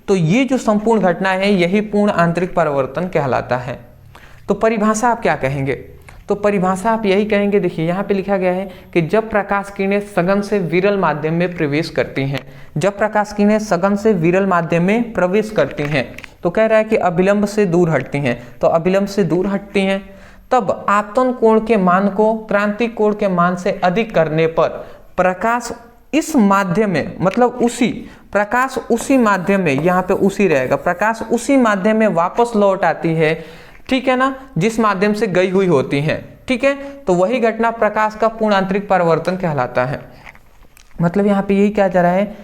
तो ये जो संपूर्ण घटना है यही पूर्ण आंतरिक परावर्तन कहलाता है। तो परिभाषा आप क्या कहेंगे, तो परिभाषा आप यही कहेंगे, देखिए यहाँ पे लिखा गया है कि जब प्रकाश किरणें सघन से विरल माध्यम में प्रवेश करती हैं, जब प्रकाश किरणें सघन से विरल माध्यम में प्रवेश करती हैं, तो कह रहा है कि अभिलंब से दूर हटती हैं। तो अभिलंब से दूर हटती हैं, तब आपतन कोण के मान को क्रांति कोण के मान से अधिक करने पर प्रकाश इस माध्यम में, मतलब प्रकाश उसी माध्यम में, यहाँ पे उसी रहेगा, प्रकाश उसी माध्यम में वापस लौट आती है, ठीक है ना, जिस माध्यम से गई हुई होती हैं, ठीक है। तो वही घटना प्रकाश का पूर्ण आंतरिक परावर्तन कहलाता है। मतलब यहाँ पे यही कहा जा रहा है,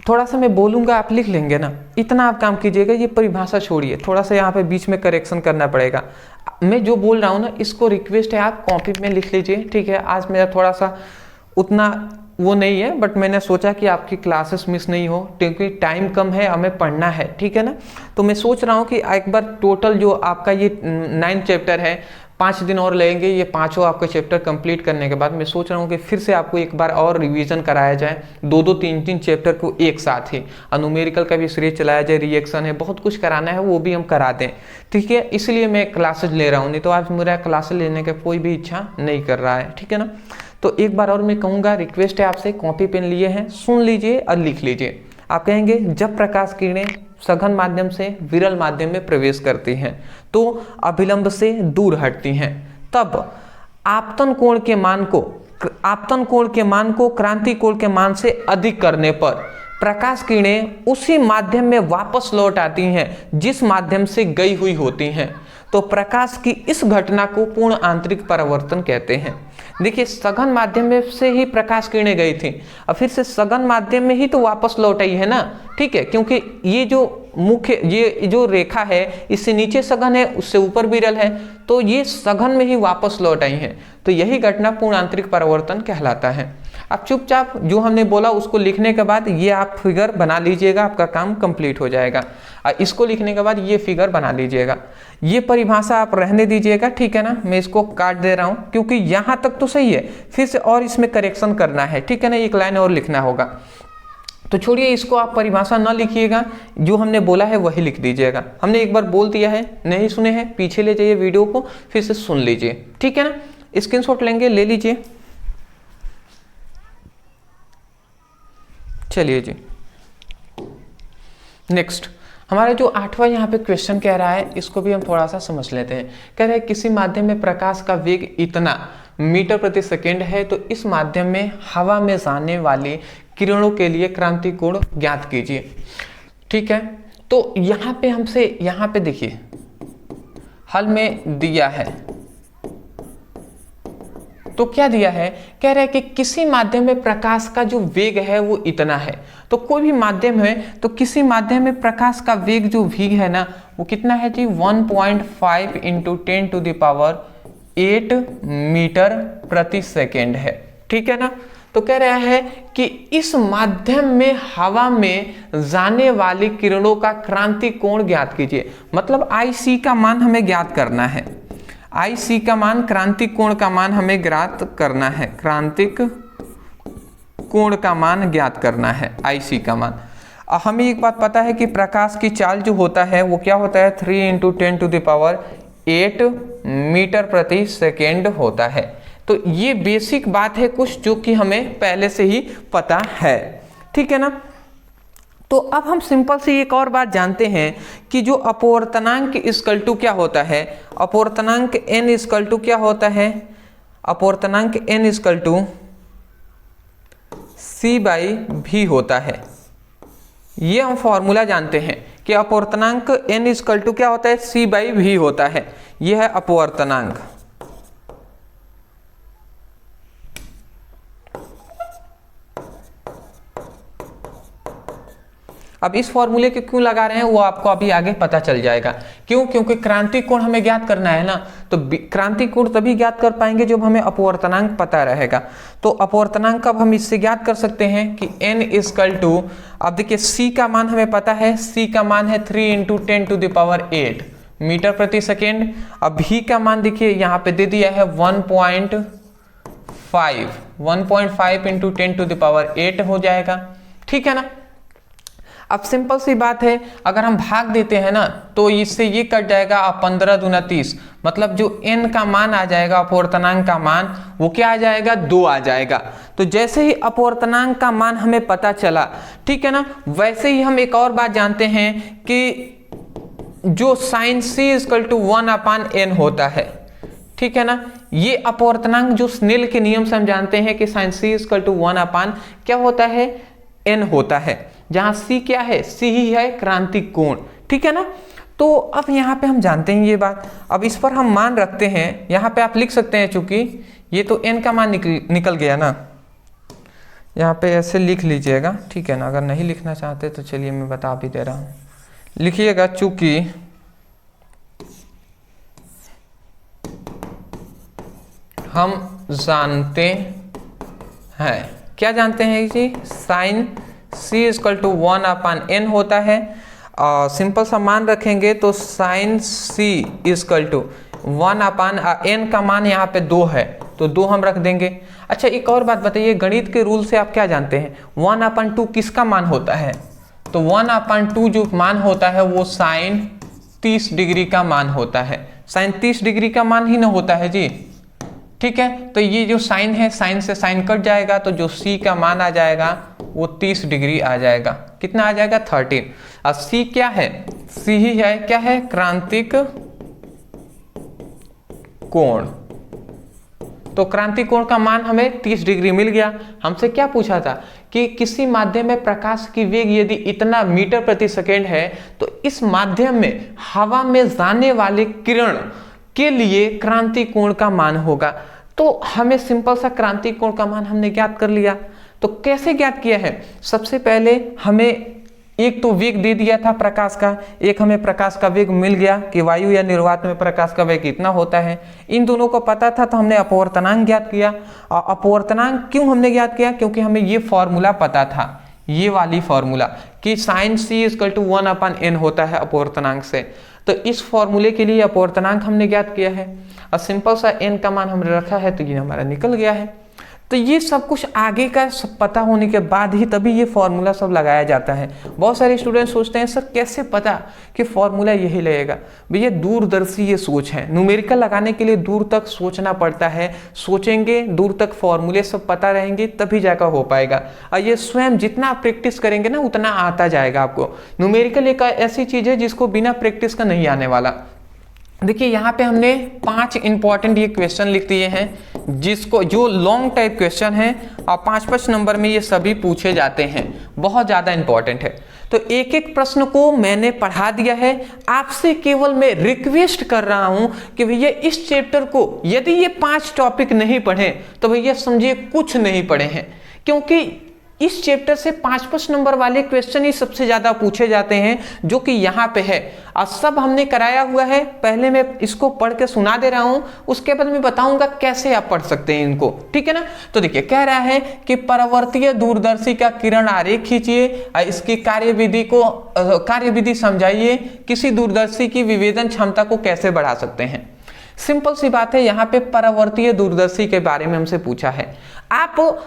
थोड़ा सा मैं बोलूँगा आप लिख लेंगे ना, इतना आप काम कीजिएगा, ये परिभाषा छोड़िए, थोड़ा सा यहाँ पे बीच में करेक्शन करना पड़ेगा। मैं जो बोल रहा हूँ ना, इसको रिक्वेस्ट है आप कॉपी में लिख लीजिए, ठीक है। आज मेरा थोड़ा सा उतना वो नहीं है, बट मैंने सोचा कि आपकी क्लासेस मिस नहीं हो, क्योंकि टाइम कम है, हमें पढ़ना है, ठीक है ना। तो मैं सोच रहा हूँ कि एक बार टोटल जो आपका ये 9 चैप्टर है, 5 दिन और लगेंगे ये पांचों आपके चैप्टर कंप्लीट करने के बाद। मैं सोच रहा हूँ कि फिर से आपको एक बार और रिवीजन कराया जाए, 2-2, 3-3 चैप्टर को एक साथ ही। न्यूमेरिकल का भी सीरीज चलाया जाए, रिएक्शन है, बहुत कुछ कराना है, वो भी हम करा दें, ठीक है। इसलिए मैं क्लासेज ले रहा हूँ, नहीं तो आज मेरा क्लासेज लेने का कोई भी इच्छा नहीं कर रहा है, ठीक है ना। तो एक बार और मैं कहूँगा, रिक्वेस्ट है आपसे, कॉपी पेन लिए हैं, सुन लीजिए और लिख लीजिए। आप कहेंगे जब प्रकाश किरणें सघन माध्यम से विरल माध्यम में प्रवेश करती हैं तो अभिलंब से दूर हटती हैं, तब आपतन कोण के मान को क्रांति कोण के मान से अधिक करने पर प्रकाश किरणें उसी माध्यम में वापस लौट आती हैं जिस माध्यम से गई हुई होती हैं। तो प्रकाश की इस घटना को पूर्ण आंतरिक परावर्तन कहते हैं। देखिए, सघन माध्यम में से ही प्रकाश किरणें गई थी और फिर से सघन माध्यम में ही तो वापस लौट आई है ना, ठीक है, क्योंकि ये जो रेखा है, इससे नीचे सघन है, उससे ऊपर विरल है, तो ये सघन में ही वापस लौट आई है। तो यही घटना पूर्ण आंतरिक परावर्तन कहलाता है। अब चुपचाप जो हमने बोला उसको लिखने के बाद ये आप फिगर बना लीजिएगा, आपका काम कंप्लीट हो जाएगा। और इसको लिखने के बाद ये फिगर बना लीजिएगा। ये परिभाषा आप रहने दीजिएगा, ठीक है ना। मैं इसको काट दे रहा हूँ क्योंकि यहाँ तक तो सही है, फिर से और इसमें करेक्शन करना है, ठीक है ना, एक लाइन और लिखना होगा। तो छोड़िए इसको, आप परिभाषा न लिखिएगा, जो हमने बोला है वही लिख दीजिएगा। हमने एक बार बोल दिया है, नहीं सुने हैं पीछे ले जाइए वीडियो को, फिर से सुन लीजिए, ठीक है ना। स्क्रीनशॉट लेंगे, ले लीजिए। चलिए जी, नेक्स्ट हमारा जो 8वां यहाँ पे क्वेश्चन कह रहा है, इसको भी हम थोड़ा सा समझ लेते हैं। कह रहा है किसी माध्यम में प्रकाश का वेग इतना मीटर प्रति सेकेंड है तो इस माध्यम में हवा में जाने वाली किरणों के लिए क्रांति कोण ज्ञात कीजिए, ठीक है। तो यहाँ पे हमसे, यहाँ पे देखिए हल में दिया है, तो क्या दिया है, कह रहा है कि किसी माध्यम में प्रकाश का जो वेग है वो इतना है। तो कोई भी माध्यम है तो किसी माध्यम में प्रकाश का वेग जो v है ना, वो कितना है जी, 1.5 × 10⁸ मीटर प्रति सेकेंड है, ठीक है ना। तो कह रहा है कि इस माध्यम में हवा में जाने वाली किरणों का क्रांति कोण ज्ञात कीजिए। मतलब IC का मान हमें ज्ञात करना है, IC का मान, क्रांतिक कोण का मान हमें ज्ञात करना है, क्रांतिक कोण का मान ज्ञात करना है, IC का मान। हमें एक बात पता है कि प्रकाश की चाल जो होता है वो क्या होता है, 3 × 10⁸ मीटर प्रति सेकेंड होता है। तो ये बेसिक बात है कुछ जो कि हमें पहले से ही पता है, ठीक है ना। तो अब हम सिंपल से एक और बात जानते हैं कि जो अपवर्तनांक इक्वल टू क्या होता है, अपवर्तनांक n इक्वल टू क्या होता है, अपवर्तनांक n इक्वल टू c/v होता है। ये हम फॉर्मूला जानते हैं कि अपवर्तनांक n इक्वल टू क्या होता है, c/v होता है। यह है अपवर्तनांक। अब इस फॉर्मूले के क्यों लगा रहे हैं वो आपको अभी आगे पता चल जाएगा। क्यों? क्योंकि क्रांतिक कोण हमें ज्ञात करना है ना, तो क्रांतिक कोण तभी ज्ञात कर पाएंगे जब हमें अपवर्तनांक पता रहेगा। तो अपवर्तनांक अब हम इससे ज्ञात कर सकते हैं कि n इक्वल टू, अब देखिए c का मान हमें पता है, c का मान है 3 × 10⁸ मीटर प्रति सेकेंड। अब v का मान देखिए यहाँ पे दे दिया है 1.5 × 10⁸ हो जाएगा, ठीक है ना। अब सिंपल सी बात है, अगर हम भाग देते हैं ना तो इससे ये कट जाएगा, अब 15 दूना 30, मतलब जो n का मान आ जाएगा, अपवर्तनांक का मान, वो क्या आ जाएगा, 2 आ जाएगा। तो जैसे ही अपवर्तनांक का मान हमें पता चला, ठीक है ना, वैसे ही हम एक और बात जानते हैं कि जो sin c = 1/n होता है, ठीक है ना। ये अपवर्तनांक जो स्नेल के नियम से हम जानते हैं कि sin c = 1/n क्या होता है, n होता है, जहां c क्या है, c ही है क्रांतिक कोण, ठीक है ना। तो अब यहाँ पे हम जानते हैं ये बात, अब इस पर हम मान रखते हैं। यहाँ पे आप लिख सकते हैं, चूंकि ये तो n का मान निकल गया ना, यहाँ पे ऐसे लिख लीजिएगा, ठीक है ना। अगर नहीं लिखना चाहते तो चलिए मैं बता भी दे रहा हूँ, लिखिएगा, चूंकि हम जानते हैं, क्या जानते हैं जी, sin c = 1/n होता है। सिंपल सा मान रखेंगे तो sin c = 1/n का मान यहाँ पे 2 है तो 2 हम रख देंगे। अच्छा एक और बात बताइए, गणित के रूल से आप क्या जानते हैं, 1/2 किसका मान होता है? तो 1/2 जो मान होता है वो साइन 30 डिग्री का मान होता है। साइन 30 डिग्री का मान ही ना होता है जी, ठीक है। तो ये जो साइन है, साइन से साइन कट जाएगा तो जो सी का मान आ जाएगा वो 30 डिग्री आ जाएगा। कितना आ जाएगा? 13। और सी क्या है? सी ही है, क्या है? क्रांतिक कोण। तो क्रांतिक कोण का मान हमें 30 डिग्री मिल गया। हमसे क्या पूछा था कि किसी माध्यम में प्रकाश की वेग यदि इतना मीटर प्रति सेकेंड है तो इस माध्यम में हवा में जाने वाले किरण के लिए क्रांतिक कोण का मान होगा। तो हमें सिंपल सा क्रांतिक कोण का मान हमने ज्ञात कर लिया। तो कैसे ज्ञात किया है? सबसे पहले हमें एक तो वेग दे दिया था प्रकाश का, एक हमें प्रकाश का वेग मिल गया कि वायु या निर्वात में प्रकाश का वेग इतना होता है। इन दोनों को पता था तो हमने अपवर्तनांक ज्ञात किया। और अपवर्तनांक क्यों हमने ज्ञात किया? क्योंकि हमें ये फॉर्मूला पता था, ये वाली फॉर्मूला कि साइन c = 1/n होता है अपवर्तनांक से। तो इस फॉर्मूले के लिए अपवर्तनांक हमने ज्ञात किया है और सिंपल सा n का मान हमने रखा है तो ये हमारा निकल गया है। तो ये सब कुछ आगे का सब पता होने के बाद ही तभी ये फॉर्मूला सब लगाया जाता है। बहुत सारे स्टूडेंट सोचते हैं सर कैसे पता कि फॉर्मूला यही लगेगा। भैया दूरदर्शी ये सोच है, न्यूमेरिकल लगाने के लिए दूर तक सोचना पड़ता है। सोचेंगे दूर तक फॉर्मूले सब पता रहेंगे तभी जाकर हो पाएगा। और ये स्वयं जितना प्रैक्टिस करेंगे ना उतना आता जाएगा आपको। न्यूमेरिकल एक ऐसी चीज है जिसको बिना प्रैक्टिस का नहीं आने वाला। देखिए यहाँ पे हमने 5 इंपॉर्टेंट ये क्वेश्चन लिख दिए हैं जिसको जो लॉन्ग टाइप क्वेश्चन है और 5-5 नंबर में ये सभी पूछे जाते हैं, बहुत ज़्यादा इंपॉर्टेंट है। तो एक एक प्रश्न को मैंने पढ़ा दिया है। आपसे केवल मैं रिक्वेस्ट कर रहा हूं कि भैया इस चैप्टर को यदि ये 5 टॉपिक नहीं पढ़े तो भैया समझिए कुछ नहीं पढ़े हैं, क्योंकि इस चैप्टर से 5-5 नंबर वाले क्वेश्चन ही सबसे ज्यादा पूछे जाते हैं जो कि यहाँ पे है। और सब हमने कराया हुआ है। पहले मैं इसको पढ़ के सुना दे रहा हूं, उसके बाद मैं बताऊंगा कैसे आप पढ़ सकते हैं इनको, ठीक है ना। तो देखिए कह रहा है कि परावर्तीय दूरदर्शी का किरण आरेख खींचिए, इसकी कार्यविधि समझाइए, किसी दूरदर्शी की विवेदन क्षमता को कैसे बढ़ा सकते हैं। सिंपल सी बात है, यहाँ पे परावर्तीय दूरदर्शी के बारे में हमसे पूछा है। आप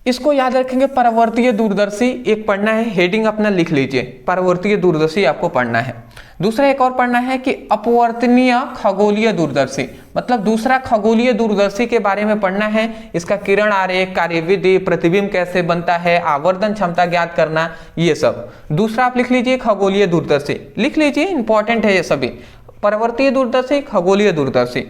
इसको याद रखेंगे, परावर्तीय दूरदर्शी एक पढ़ना है, हेडिंग अपना लिख लीजिए, परावर्तीय दूरदर्शी आपको पढ़ना है। दूसरा एक और पढ़ना है कि अपवर्तनीय खगोलीय दूरदर्शी, मतलब दूसरा खगोलीय दूरदर्शी के बारे में पढ़ना है। इसका किरण आरेख, कार्यविधि, प्रतिबिंब कैसे बनता है, आवर्धन क्षमता ज्ञात करना, ये सब। दूसरा आप लिख लीजिए खगोलीय दूरदर्शी, लिख लीजिए, इंपॉर्टेंट है ये सभी। परावर्तीय दूरदर्शी, खगोलीय दूरदर्शी।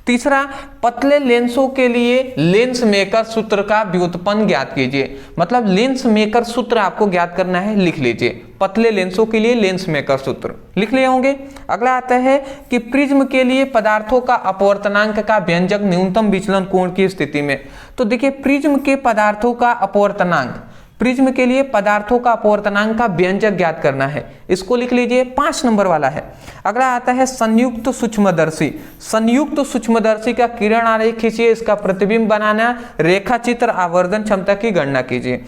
तीसरा, पतले लेंसों के लिए लेंस मेकर सूत्र का व्युत्पन्न ज्ञात कीजिए, मतलब लेंस मेकर सूत्र आपको ज्ञात करना है, लिख लीजिए। पतले लेंसों के लिए लेंस मेकर सूत्र लिख लिए होंगे। अगला आता है कि प्रिज्म के लिए पदार्थों का अपवर्तनांक का व्यंजक न्यूनतम विचलन कोण की स्थिति में। तो देखिए प्रिज्म के पदार्थों का अपवर्तनांक, प्रिज्म के लिए पदार्थों का अपवर्तनांक का व्यंजक ज्ञात करना है, इसको लिख लीजिए, 5 नंबर वाला है। अगला आता है संयुक्त सूक्ष्मदर्शी। संयुक्त सूक्ष्मदर्शी का किरण आरेख खींचिए, इसका प्रतिबिंब बनाना, रेखा चित्र, आवर्धन क्षमता की गणना कीजिए।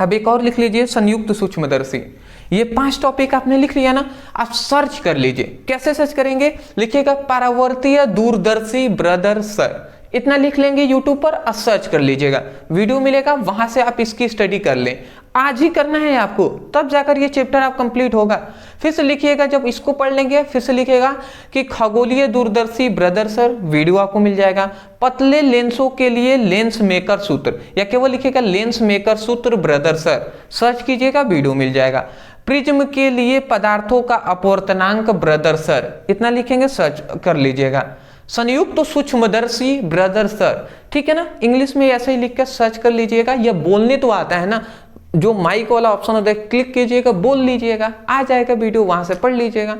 अब एक और लिख लीजिए संयुक्त सूक्ष्मदर्शी। ये 5 टॉपिक आपने लिख लिया ना, आप सर्च कर लीजिए। कैसे सर्च करेंगे? लिखिएगा परावर्तीय दूरदर्शी ब्रदर सर, इतना लिख लेंगे यूट्यूब पर और सर्च कर लीजिएगा, वीडियो मिलेगा, वहां से आप इसकी स्टडी कर लें। आज ही करना है आपको, तब जाकर ये चैप्टर आप कंप्लीट होगा। फिर से लिखिएगा, जब इसको पढ़ लेंगे फिर से लिखिएगा कि खगोलीय दूरदर्शी ब्रदर सर, वीडियो आपको मिल जाएगा। पतले लेंसों के लिए लेंस मेकर सूत्र, या केवल लिखिएगा लेंस मेकर सूत्र ब्रदर सर, सर्च कीजिएगा, वीडियो मिल जाएगा। प्रिज्म के लिए पदार्थों का अपवर्तनांक ब्रदर सर, इतना लिखेंगे, सर्च कर लीजिएगा। संयुक्त सूक्ष्मदर्शी ब्रदर सर, ठीक है ना। इंग्लिश में ऐसे ही लिख कर सर्च कर लीजिएगा, या बोलने तो आता है ना, जो माइक वाला ऑप्शन होता है क्लिक कीजिएगा, बोल लीजिएगा, आ जाएगा वीडियो, वहां से पढ़ लीजिएगा।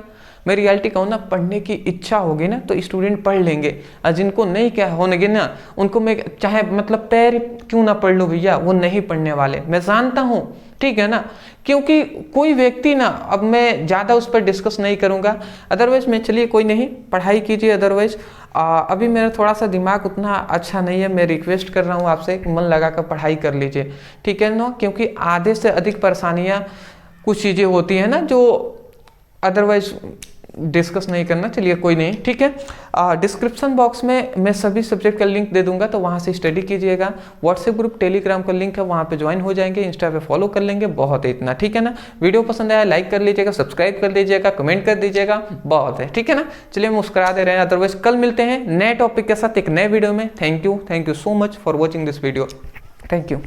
मैं रियलिटी कहूँ ना, पढ़ने की इच्छा होगी ना तो स्टूडेंट पढ़ लेंगे, और जिनको नहीं क्या होने ना उनको मैं चाहे मतलब पैर क्यों ना पढ़ लूँ भैया, वो नहीं पढ़ने वाले, मैं जानता हूँ, ठीक है ना। क्योंकि कोई व्यक्ति ना, अब मैं ज़्यादा उस पर डिस्कस नहीं करूँगा, अदरवाइज मैं, चलिए कोई नहीं, पढ़ाई कीजिए। अदरवाइज अभी मेरा थोड़ा सा दिमाग उतना अच्छा नहीं है, मैं रिक्वेस्ट कर रहा हूँ आपसे मन लगा कर पढ़ाई कर लीजिए, ठीक है ना। क्योंकि आधे से अधिक परेशानियाँ कुछ चीज़ें होती हैं ना जो अदरवाइज डिस्कस नहीं करना, चलिए कोई नहीं, ठीक है। डिस्क्रिप्शन बॉक्स में मैं सभी सब्जेक्ट का लिंक दे दूंगा, तो वहाँ से स्टडी कीजिएगा। व्हाट्सएप ग्रुप टेलीग्राम का लिंक है, वहाँ पे ज्वाइन हो जाएंगे, इंस्टा पे फॉलो कर लेंगे, बहुत है इतना, ठीक है ना। वीडियो पसंद आया लाइक कर लीजिएगा, सब्सक्राइब कर लीजिएगा, कमेंट कर दीजिएगा, बहुत है, ठीक है ना। चलिए मुस्कुरा दे रहे हैं, अदरवाइज कल मिलते हैं नए टॉपिक के साथ एक नए वीडियो में। Thank you so much for watching this video, thank you.